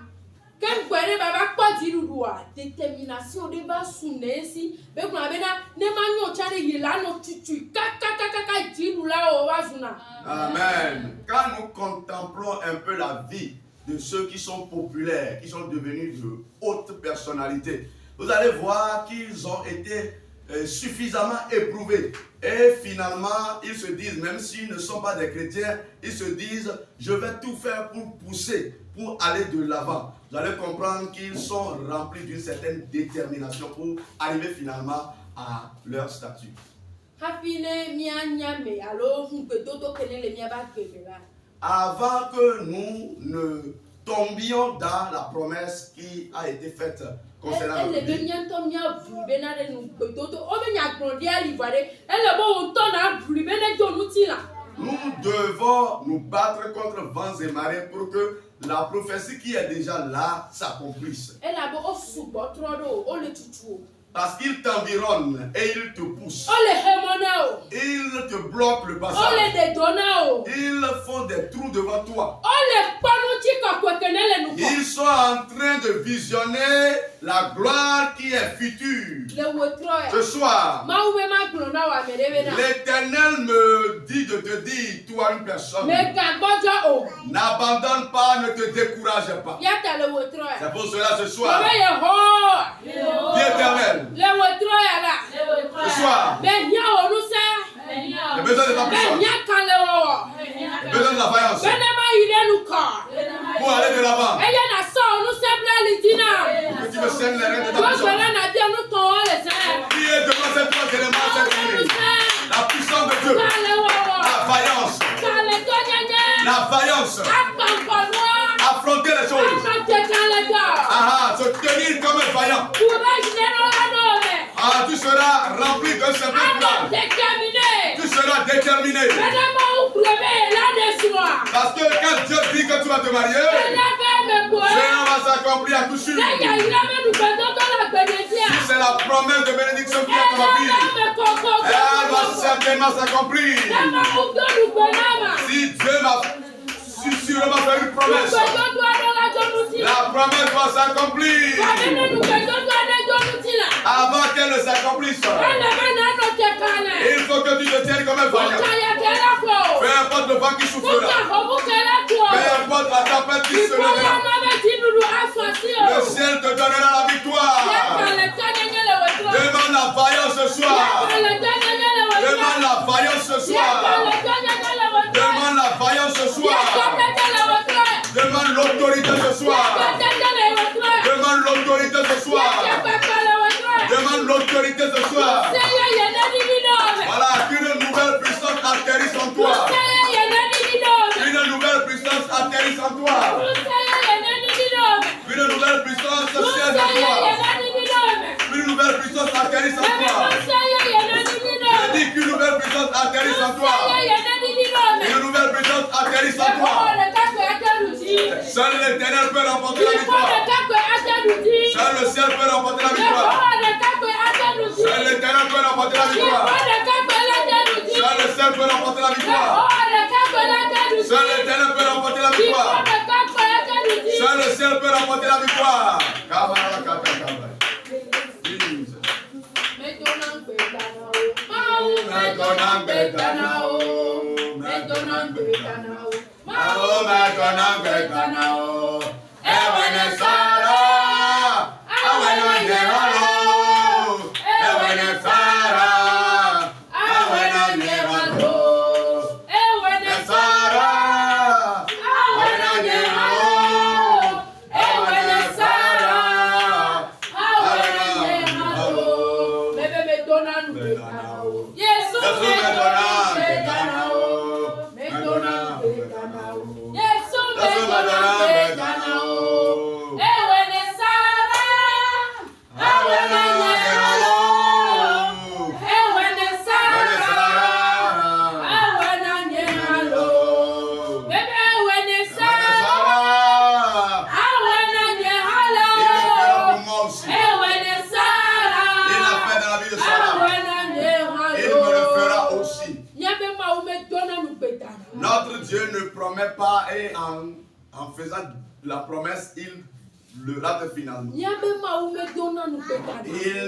Speaker 2: ken gwere baba kwa dirudua détermination de ba sunesi be kuna bena ne manyo chare yela no tutu ka dirula o wa suna.
Speaker 1: Amen. Quand nous contemplons un peu la vie de ceux qui sont populaires, qui sont devenus de hautes personnalités, vous allez voir qu'ils ont été suffisamment éprouvés. Et finalement, ils se disent, même s'ils ne sont pas des chrétiens, ils se disent, je vais tout faire pour pousser, pour aller de l'avant. Vous allez comprendre qu'ils sont remplis d'une certaine détermination pour arriver finalement à leur statut. Avant que nous ne tombions dans la promesse qui a été faite concernant notre vie, nous devons nous battre contre vents et marées pour que la prophétie qui est déjà là s'accomplisse. Parce qu'ils t'environnent et ils te poussent. Ils te bloquent le passage. Ils font des trous devant toi. Ils sont en train de visionner la gloire qui est future. Ce soir, l'Éternel me dit de te dire, toi une personne, n'abandonne pas, ne te décourage pas. C'est pour cela ce soir, Dieu éternel, ce soir, j'ai besoin de ta puissance, j'ai besoin de la vaillance pour aller de l'avant. Que tu me sènes les rênes de ta puissance. Qui est devant ces trois éléments cette nuit? La puissance de Dieu, la vaillance, affronter les choses, se tenir comme un vaillant. Tu seras rempli d'un certain courage. Tu seras déterminé. Parce que quand Dieu dit que tu vas te marier, cela va s'accomplir à coup sûr. Si c'est la promesse de bénédiction qui est dans ma vie, elle va certainement s'accomplir. Si Dieu m'a sûrement fait une promesse, la promesse va s'accomplir. Avant qu'elle ne s'accomplisse, il faut que tu te tiennes comme un vaillant. Peu importe le vent qui soufflera, peu importe la tempête qui se lèvera, le ciel te donnera la victoire. Demande la vaillance ce soir. Demande la vaillance ce soir. Demande la vaillance ce soir. Demande l'autorité ce soir. Demande l'autorité ce soir. Demande l'autorité ce soir. Voilà, qu'une nouvelle puissance atterrisse en toi. Une nouvelle puissance atterrisse en toi. Une nouvelle puissance siège en toi. Une nouvelle puissance atterrisse en toi. Je dis qu'une nouvelle puissance atterrisse en toi. Une nouvelle puissance atterrisse en toi. Seul l'Éternel peut remporter la victoire. Seul le ciel peut remporter la victoire. Seul l'Éternel peut remporter la victoire. Seul le ciel peut remporter la victoire. Seul l'Éternel peut remporter la victoire. Seul le ciel peut remporter la victoire. Dieu ne promet pas et en faisant la promesse, il le rate finalement. Il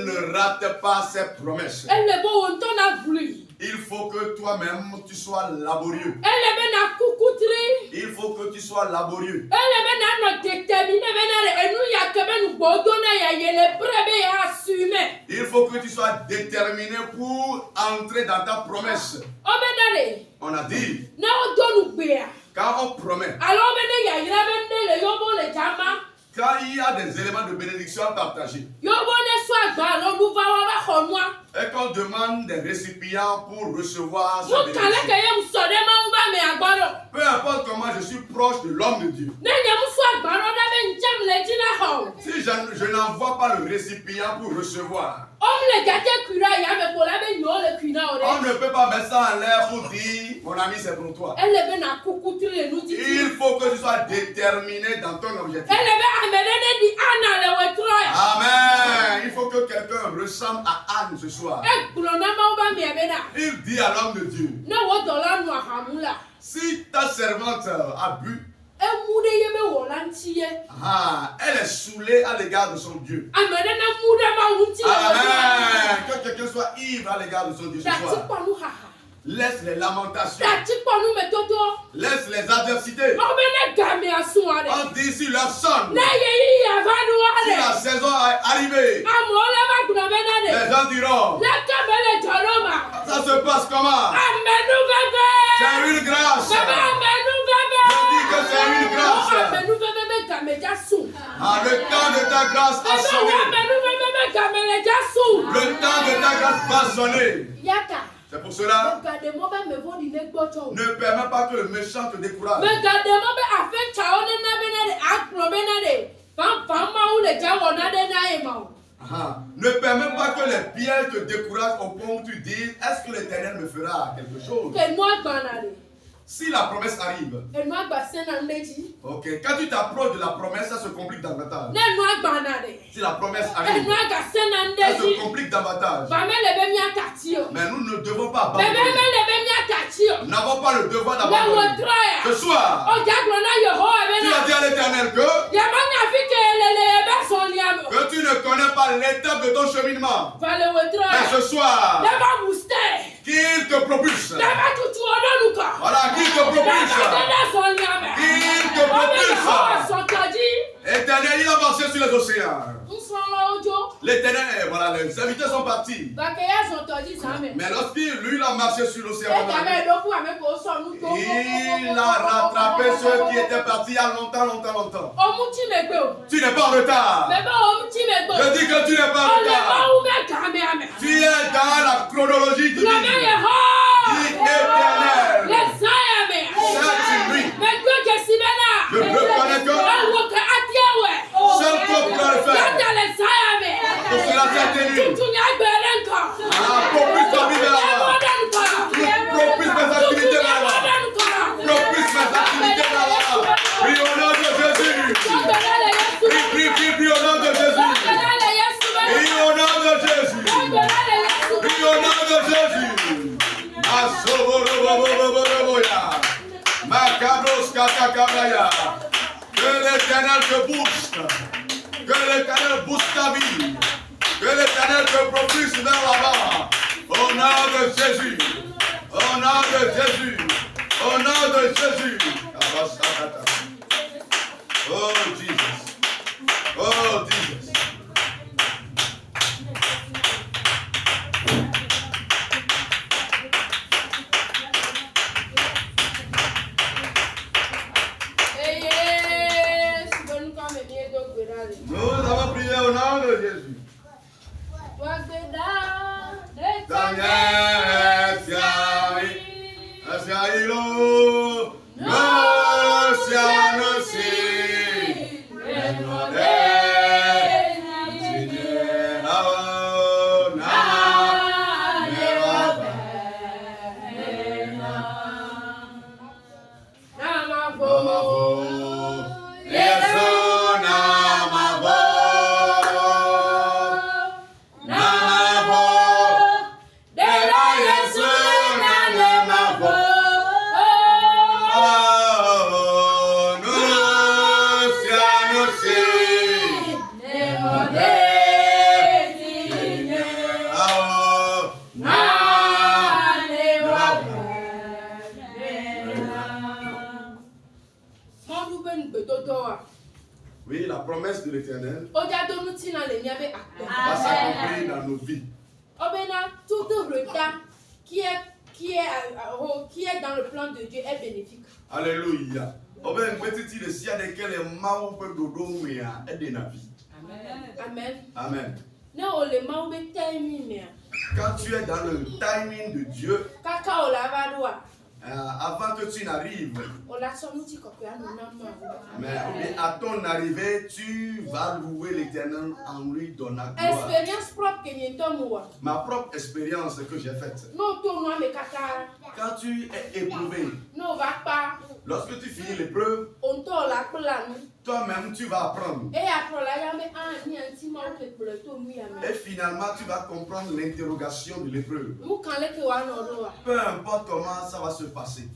Speaker 1: ne rate pas ses promesses. Il faut que toi-même tu sois laborieux. Il faut que tu sois laborieux. Il faut que tu sois déterminé pour entrer dans ta promesse. On a dit, quand on promet, quand il y a des éléments de bénédiction à partager, et qu'on demande des récipients pour recevoir sa bénédiction, peu importe comment je suis proche de l'homme de Dieu, si je n'envoie pas le récipient pour recevoir, on ne peut pas mettre ça en l'air pour dire, mon ami, c'est pour toi. Il faut que tu sois déterminé dans ton objectif. Amen. Il faut que quelqu'un ressemble à Anne ce soir. Il dit à l'homme de Dieu, si ta servante a bu, elle est saoulée à l'égard de son Dieu. Amen. Que quelqu'un soit ivre à l'égard de son Dieu ce soir. Laisse les lamentations. Laisse les adversités. On dit si leur sonne. Si la saison est arrivée. Les gens diront, ça se passe comment? C'est une grâce. Je dis que c'est une grâce. Le temps de ta grâce a sonné. Le temps de ta grâce va sonner. C'est pour cela, ne permets pas que le méchant te décourage. Ne permets pas que les pièges te découragent au point où tu dis, est-ce que l'Éternel me fera quelque chose? Si la promesse arrive, ok, quand tu t'approches de la promesse, ça se complique davantage. Si la promesse arrive, ça se complique davantage. Mais nous ne devons pas abandonner. Nous n'avons pas le devoir d'abandonner. Ce soir, tu as dit à l'Éternel que tu ne connais pas l'étape de ton cheminement. Mais ce soir, qu'il te propulse. Voilà, qu'il te propulse. Qu'il te propulse. Éternel, il a marché sur les océans. L'Éternel, voilà, les invités sont partis. Mais lorsqu'il lui a marché sur l'océan, il a rattrapé ceux qui étaient partis il y a longtemps. Tu n'es pas en retard. Je dis que tu n'es pas en retard. Tu es dans la chronologie divine. Éternel. C'est lui. Je reconnais que seul toi pourras le faire. Pour cela, tu as tenu. Propulse ta vie vers là-bas. Propulse mes activités vers là-bas. Propulse mes activités vers là-bas. Prie au nom de Jésus. Prie au nom de Jésus. Prie au nom de Jésus. Prie au nom de Jésus. Que l'Éternel te booste. Que l'Éternel booste ta vie. Que l'Éternel te propulse vers là-bas. Au nom de Jésus. Au nom de Jésus. Au nom de Jésus. Oh Jesus. Oh Jesus. Nous avons prié au nom de Jésus. promesses de l'Éternel
Speaker 2: Amen.
Speaker 1: va s'accomplir dans nos vies.
Speaker 2: Obena, tout retard qui est dans le plan de Dieu est bénéfique.
Speaker 1: Alléluia. Amen. Petit de s'il y a desquels maou peut dodo mea et de la vie.
Speaker 2: Amen.
Speaker 1: Amen.
Speaker 2: Non, le maou be timing.
Speaker 1: Quand tu es dans le timing de Dieu,
Speaker 2: Kaka olavaloa.
Speaker 1: avant que tu n'arrives, mais à ton arrivée, tu vas louer l'Éternel en lui donnant gloire.
Speaker 2: Expérience propre que nous
Speaker 1: Ma propre expérience que j'ai faite. Quand tu es éprouvé, lorsque tu finis l'épreuve, toi-même tu vas apprendre. Et finalement tu vas comprendre l'interrogation de l'épreuve. Peu importe comment ça va se passer.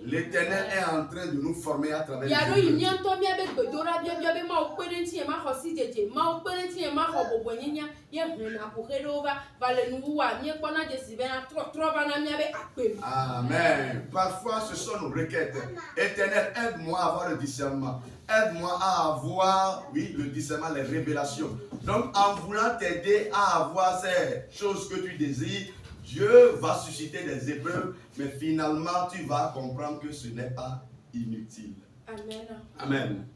Speaker 1: L'Éternel est en train de nous former à travers les épreuves. Amen. Parfois ce sont nos requêtes. Éternel, aide-moi à avoir le discernement. Aide-moi à avoir, oui, le discernement, les révélations. Donc, en voulant t'aider à avoir ces choses que tu désires, Dieu va susciter des épreuves, mais finalement, tu vas comprendre que ce n'est pas inutile. Amen. Amen.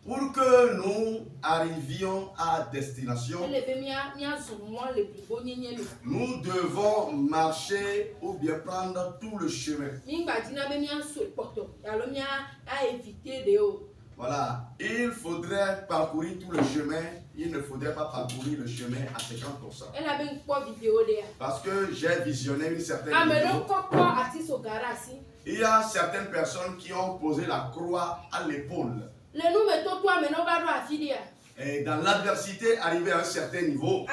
Speaker 1: Pour que nous arrivions à destination, nous devons marcher ou bien prendre tout le chemin. Voilà, il faudrait parcourir tout le chemin, il ne faudrait pas parcourir le chemin à 50%. Parce que j'ai visionné une certaine vidéo. Il y a certaines personnes qui ont posé la croix à l'épaule. Et dans l'adversité, arrivé à un certain niveau,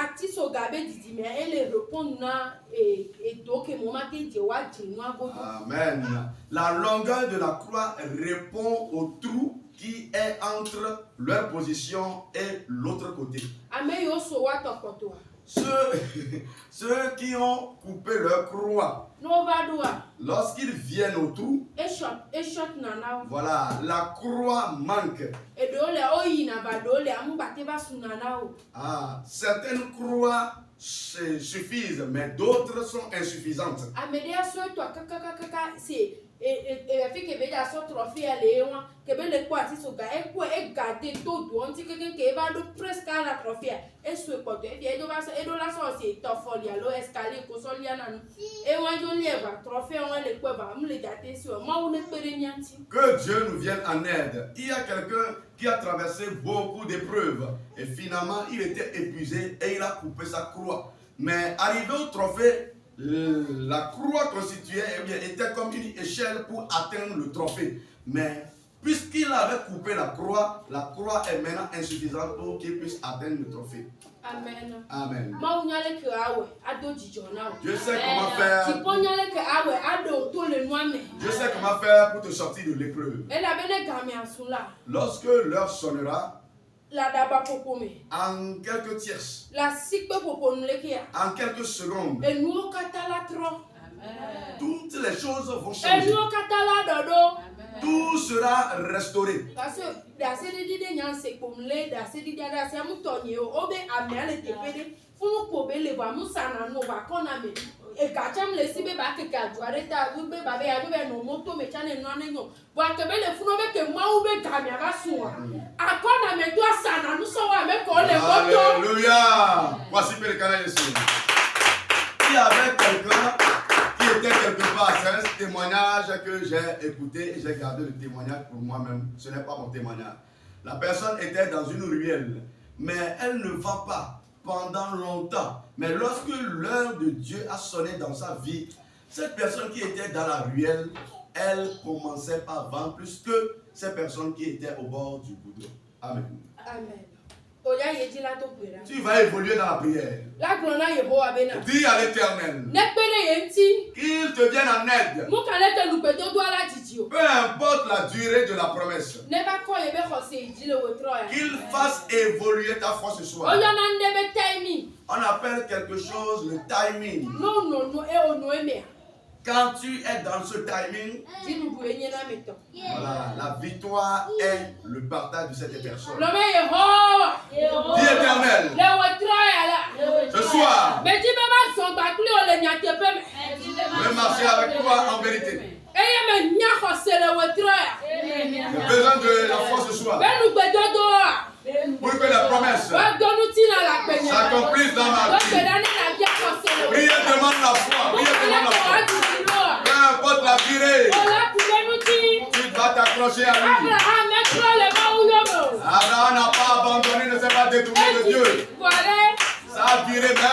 Speaker 1: amen. La longueur de la croix répond au trou qui est entre leur position et l'autre côté. Ceux qui ont coupé leur croix, lorsqu'ils viennent au trou, voilà, la croix manque. Certaines croix suffisent, mais d'autres sont insuffisantes. Que Dieu nous vienne en aide. Il y a quelqu'un qui a traversé beaucoup d'épreuves et finalement il était épuisé et il a coupé sa croix. Mais arrivé au trophée, la croix constituée était comme une échelle pour atteindre le trophée. Mais puisqu'il avait coupé la croix est maintenant insuffisante pour qu'il puisse atteindre le trophée. Amen. Amen. Je sais comment faire. Je sais comment faire pour te sortir de l'épreuve. Lorsque l'heure sonnera, en quelques tierces, en quelques secondes, toutes les choses vont changer. Tout sera restauré. Alléluia. Voici le canal ici. Il y avait quelqu'un qui était quelque part. C'est un témoignage que j'ai écouté et j'ai gardé le témoignage pour moi-même. Ce n'est pas mon témoignage. La personne était dans une ruelle, mais elle ne va pas pendant longtemps. Mais lorsque l'heure de Dieu a sonné dans sa vie, cette personne qui était dans la ruelle, elle commençait par vendre plus que ces personnes qui étaient au bord du goudron. Amen. Amen. Tu vas évoluer dans la prière. Dis à l'Éternel qu'il te vienne en aide. Peu importe la durée de la promesse. Qu'il fasse évoluer ta foi ce soir. On appelle quelque chose le timing. Quand tu es dans ce timing, voilà, la victoire est le partage de cette personne. Dis Éternel, ce soir, je vais marcher avec toi en vérité. J'ai besoin de la foi ce soir pour que la promesse s'accomplisse dans ma vie. Priez, demande la foi. Priez, demande la foi. Peu importe la durée, tu vas t'accrocher à lui. Abraham n'a pas abandonné, ne s'est pas détourné de Dieu. Ça a duré, mais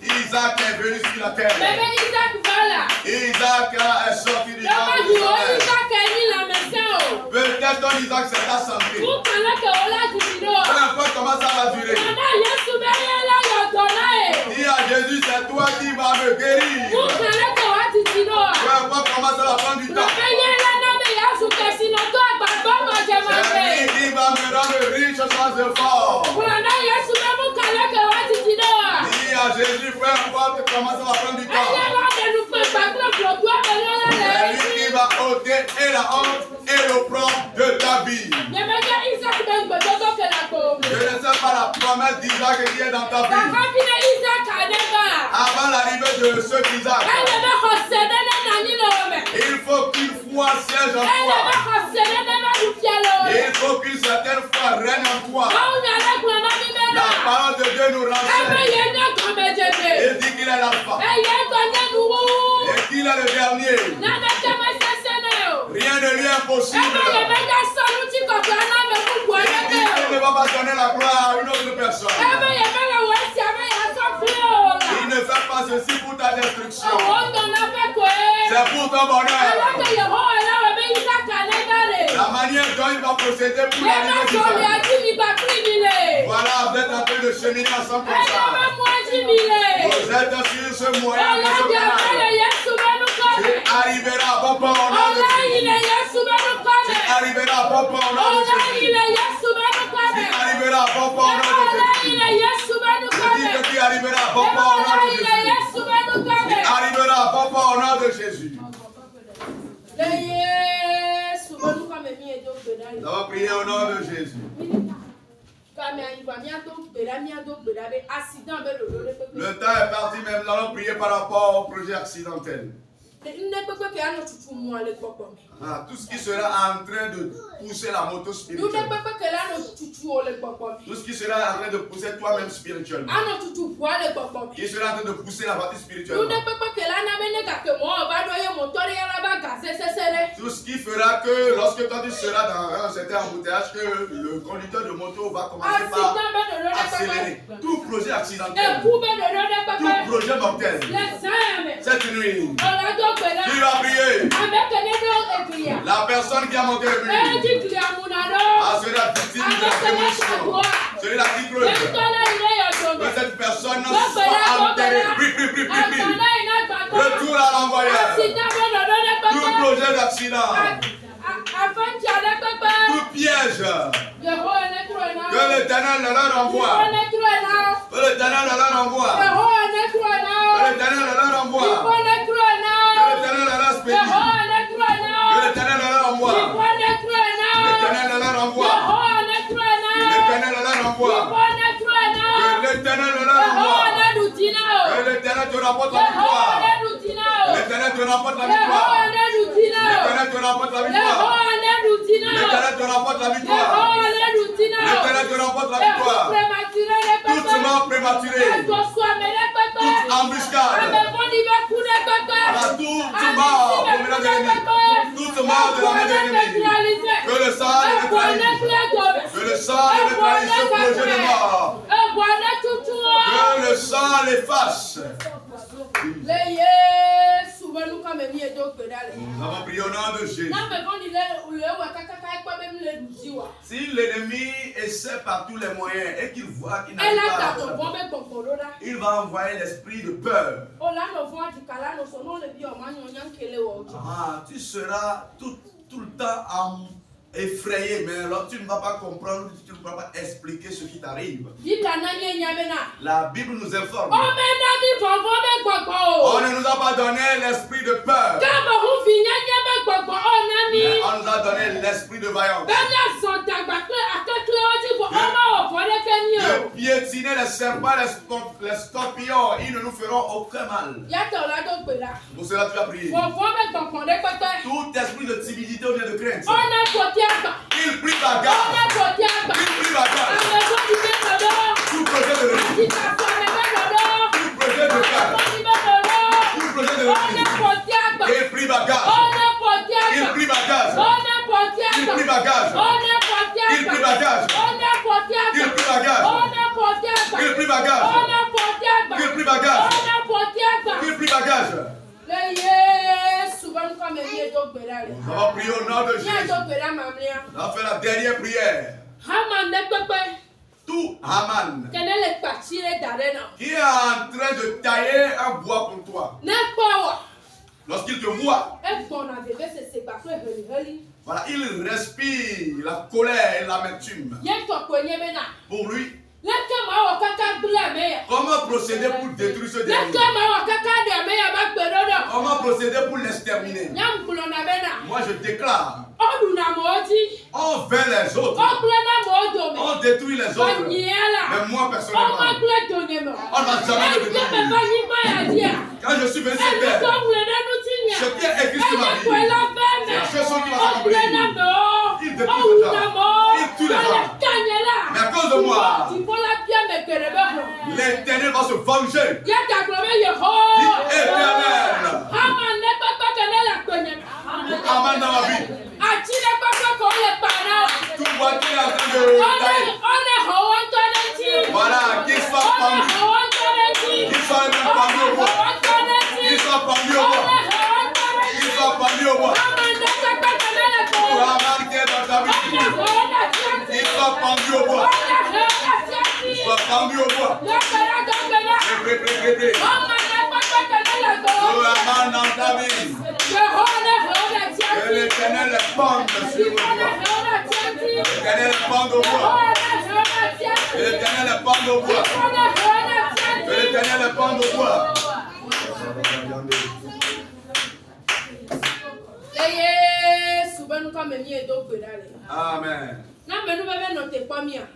Speaker 1: Isaac est venu sur la terre. Isaac est sorti du camp d'Israël. Peut-être ton Isaac s'est assemblé. Peu importe comment ça va durer. Dis à Jésus, c'est toi qui vas me guérir. Peu importe comment ça va prendre du temps. C'est lui qui va me rendre riche sans effort. Dis à Jésus, peu importe comment ça va prendre du temps. C'est lui qui va ôter et la honte et l'opprobre de ta vie. Je ne sais pas la promesse d'Isaac qui est dans ta vie. Avant l'arrivée de ce Isaac, il faut qu'une foi siège en toi. Il faut qu'une certaine foi règne en toi. La parole de Dieu nous renseigne. Il dit qu'il est l'alpha et qu'il est le dernier. Rien ne lui est impossible. Il dit qu'il ne va pas donner la gloire à une autre personne. Il ne fait pas ceci pour ta destruction. C'est pour ton bonheur. La manière dont il va procéder pour l'arrivée d'Isaac. Voilà, vous êtes en train de cheminer ensemble comme ça. Vous êtes sur ce moyen, de ce canal. Tu arriveras à bon port au nom de Jésus. Tu arriveras à bon port au nom de Jésus. Tu arriveras à bon port au nom de Jésus. Je dis que tu arriveras à bon port au nom de Jésus. Tu arriveras à bon port au nom de Jésus. Nous allons prier au nom de Jésus. Le temps est parti, mais nous allons prier par rapport au projet accidentel. Tout ce qui sera en train de pousser la moto spirituelle. Tout ce qui sera en train de pousser toi-même spirituellement. Qui sera en train de pousser la partie spirituelle. Tout ce qui fera que lorsque toi tu seras dans un certain embouteillage, que le conducteur de moto va commencer par accélérer. Tout projet accidentel. Tout projet mortel. Cette nuit, tu vas prier. La personne qui a monté le mur sera victime de la démolition. Celui-là qui creuse. Que cette personne soit enterrée. Prie. Retour à l'envoyeur. Tout projet d'accident. Tout piège. Que l'Éternel leur envoie. Que l'Éternel leur envoie. Que l'Éternel leur envoie. Que l'Éternel leur expédie. Que l'Éternel leur envoie. L'Éternel leur envoie. L'Éternel leur envoie. Que l'Éternel leur envoie. Que l'Éternel te rapporte la victoire. L'Éternel te rapporte la victoire. L'Éternel te rapporte la victoire. L'Éternel te rapporte la victoire. L'Éternel te rapporte la victoire. Toute mort prématurée. Toute embuscade. Toute mort de l'ennemi. Toute mort de la main de l'ennemi. Que le sang ne trahisse. Que le sang ne trahisse ce projet de mort. Que le sang l'efface. Nous avons prié au nom de Jésus. Si l'ennemi essaie par tous les moyens et qu'il voit qu'il n'arrive pas à il va envoyer l'esprit de peur. Tu seras tout le temps effrayé, mais alors tu ne vas pas comprendre, tu ne vas pas expliquer ce qui t'arrive. La Bible nous informe. On ne nous a pas donné l'esprit de peur. Mais on nous a donné l'esprit de vaillance. De piétiner les serpents, les scorpions, ils ne nous feront aucun mal. Pour cela tu as prié. Tout esprit de timidité ou de crainte, il prie bagarre. Il prie bagarre. Tout projet de l'ennemi. Tout projet de peur. Tout projet de l'ennemi. Il prie bagarre. Il prie bagarre. Il prie bagarre. Il prie bagarre. Il prie bagarre. Il prie bagarre. Il prie bagarre. Il prie bagarre. Nous avons prié au nom de Jésus. On a fait la dernière prière. Tout Haman qui est en train de tailler un bois pour toi. Lorsqu'il te voit, voilà, il respire la colère et l'amertume. Pour lui, comment procéder pour détruire ce dernier? Comment procéder pour l'exterminer? Moi je déclare, envers les autres, on détruit les autres. Mais moi personnellement, on ne va jamais me détruire. Quand je suis venu sur terre, ce qui est écrit sur ma vie, c'est la chose qui va s'accomplir. Il détruit les gens, il tue les gens. Mais à cause de moi, l'Éternel va se venger. Éternel. Amen dans ma vie. Tout voit qu'il est en train de tailler. Voilà, qu'il soit pendu. Qu'il soit même pendu au bois. Qu'il soit pendu au bois. Qu'il soit pendu au bois. Pour Aman qui est dans ta vie. Qu'il soit pendu au bois. Qu'il soit pendu au bois. Prêt. Pour Aman dans ta vie. Que l'Éternel le pende sur le bois. L'Éternel le pende au bois. Que l'Éternel le pende au bois. Que l'Éternel le pende au bois. Amen.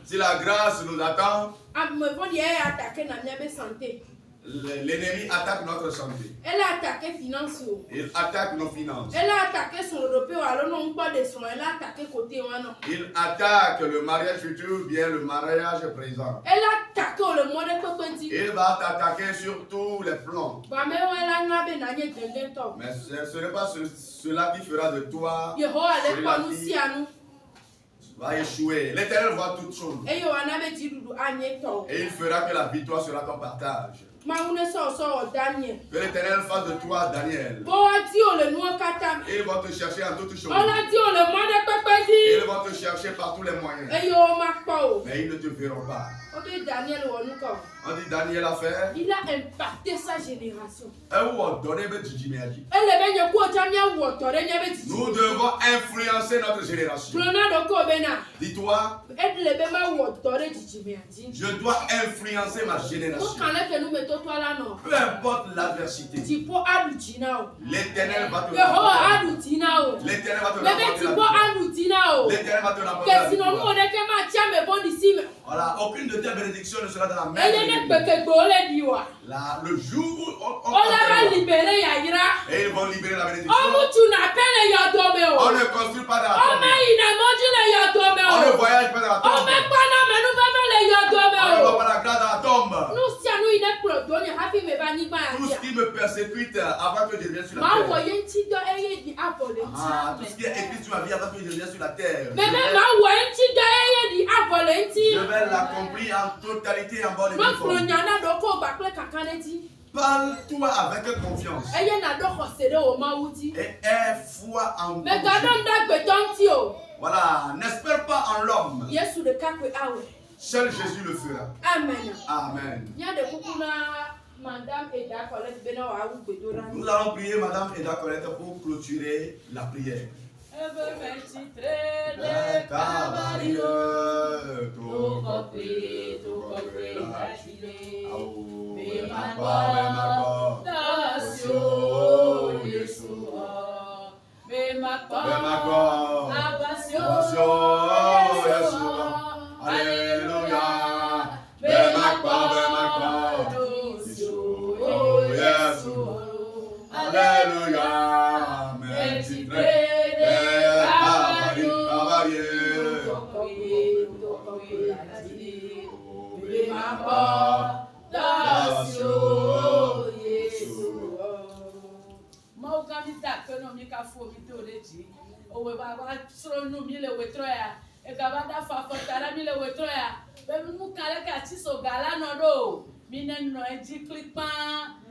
Speaker 1: Si la grâce nous attend, l'ennemi attaque notre santé.
Speaker 2: Elle a attaqué finance.
Speaker 1: Il attaque nos finances.
Speaker 2: Elle a attaqué son européen. Alors non pas de son. Elle a attaqué côté ouano.
Speaker 1: Il attaque le mariage futur, bien le mariage présent.
Speaker 2: Elle a attaqué le monde de
Speaker 1: Il va t'attaquer sur tous les plans. Mais ce n'est pas cela qui fera de toi. Va échouer. L'Éternel voit toutes choses. Et il fera que la victoire sera ton partage. Que l'Éternel fasse de toi Daniel. Il va te chercher en toutes choses. Il va te chercher par tous les moyens. Mais ils ne te verront pas. On dit Daniel a fait.
Speaker 2: Il a impacté sa génération.
Speaker 1: Nous devons influencer notre génération. Dis-toi, je dois influencer ma génération. Peu importe l'adversité, l'Éternel va te l'apporter. L'Éternel va te l'apporter. Voilà, aucune de tes bénédictions ne sera dans la main. Le jour où on va libérer, et ils vont libérer la bénédiction. On ne construit pas dans la tombe. On ne voyage pas dans la tombe. On ne voit pas la grâce dans la tombe. Tout ce qui me persécute avant que je vienne sur la terre. Tout ce qui est écrit sur ma vie avant que je vienne sur la terre. Je vais l'accomplir en totalité en bonne et due forme. Parle-toi avec confiance. Et aie foi en Dieu. Voilà, n'espère pas en l'homme. Seul Jésus le fera.
Speaker 2: Amen.
Speaker 1: Amen. Nous allons prier Madame Eda Colette pour clôturer la prière.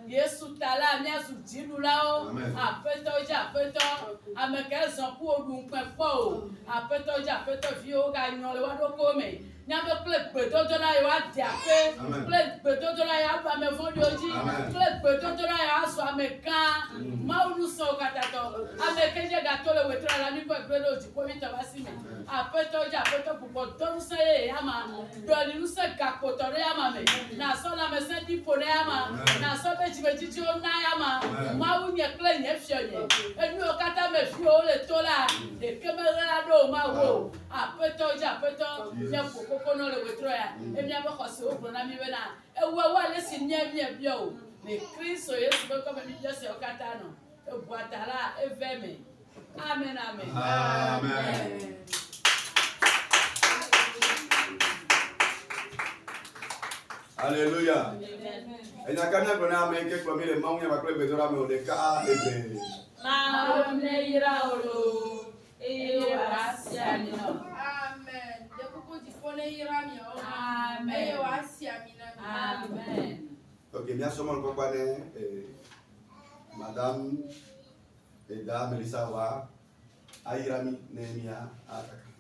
Speaker 2: Yesu tala mi asu jilu la o apeto ja apeto ameke zan ku odun pe po o apeto ja apeto fi o ga yan le wa do ko me nya be ple gbedo to la yo ati ape ple gbedo to la ya ba me fon di oji ple gbedo to la ya aso amekan ma ulu so katato ameke je ga to le wetra la mi ko gbedo oji ko mi to ba si me apeto ja apeto pupo to nu se ya ma do ni nu se ga ko to re ya ma me na so la me se di po re ya ma na so be ji o na ya ma ma wu nye kle nye fio nye enu o kata me fio o le to la de ke me ra do ma wo apeto ja apeto nye kokoko no le wetro ya emi abe khose o na mi we na ewu wa le si nye mi e bio o ne Kristo Yesu be ko me mi je se o kata no e bu atara e ve me amen amen amen.
Speaker 1: Alléluia. Et n'a qu'à n'avoir un mec qui comme les mains on y va club de la mais de cas et
Speaker 2: Amen ira olo e wasia mi no.
Speaker 3: Amen. De kuku di pone ira mi o.
Speaker 2: Amen.
Speaker 3: E wasia mi na.
Speaker 2: Amen.
Speaker 1: OK, bien sûrement le compagnie madame et dame Melissa wa Airami Nehemia Ataka.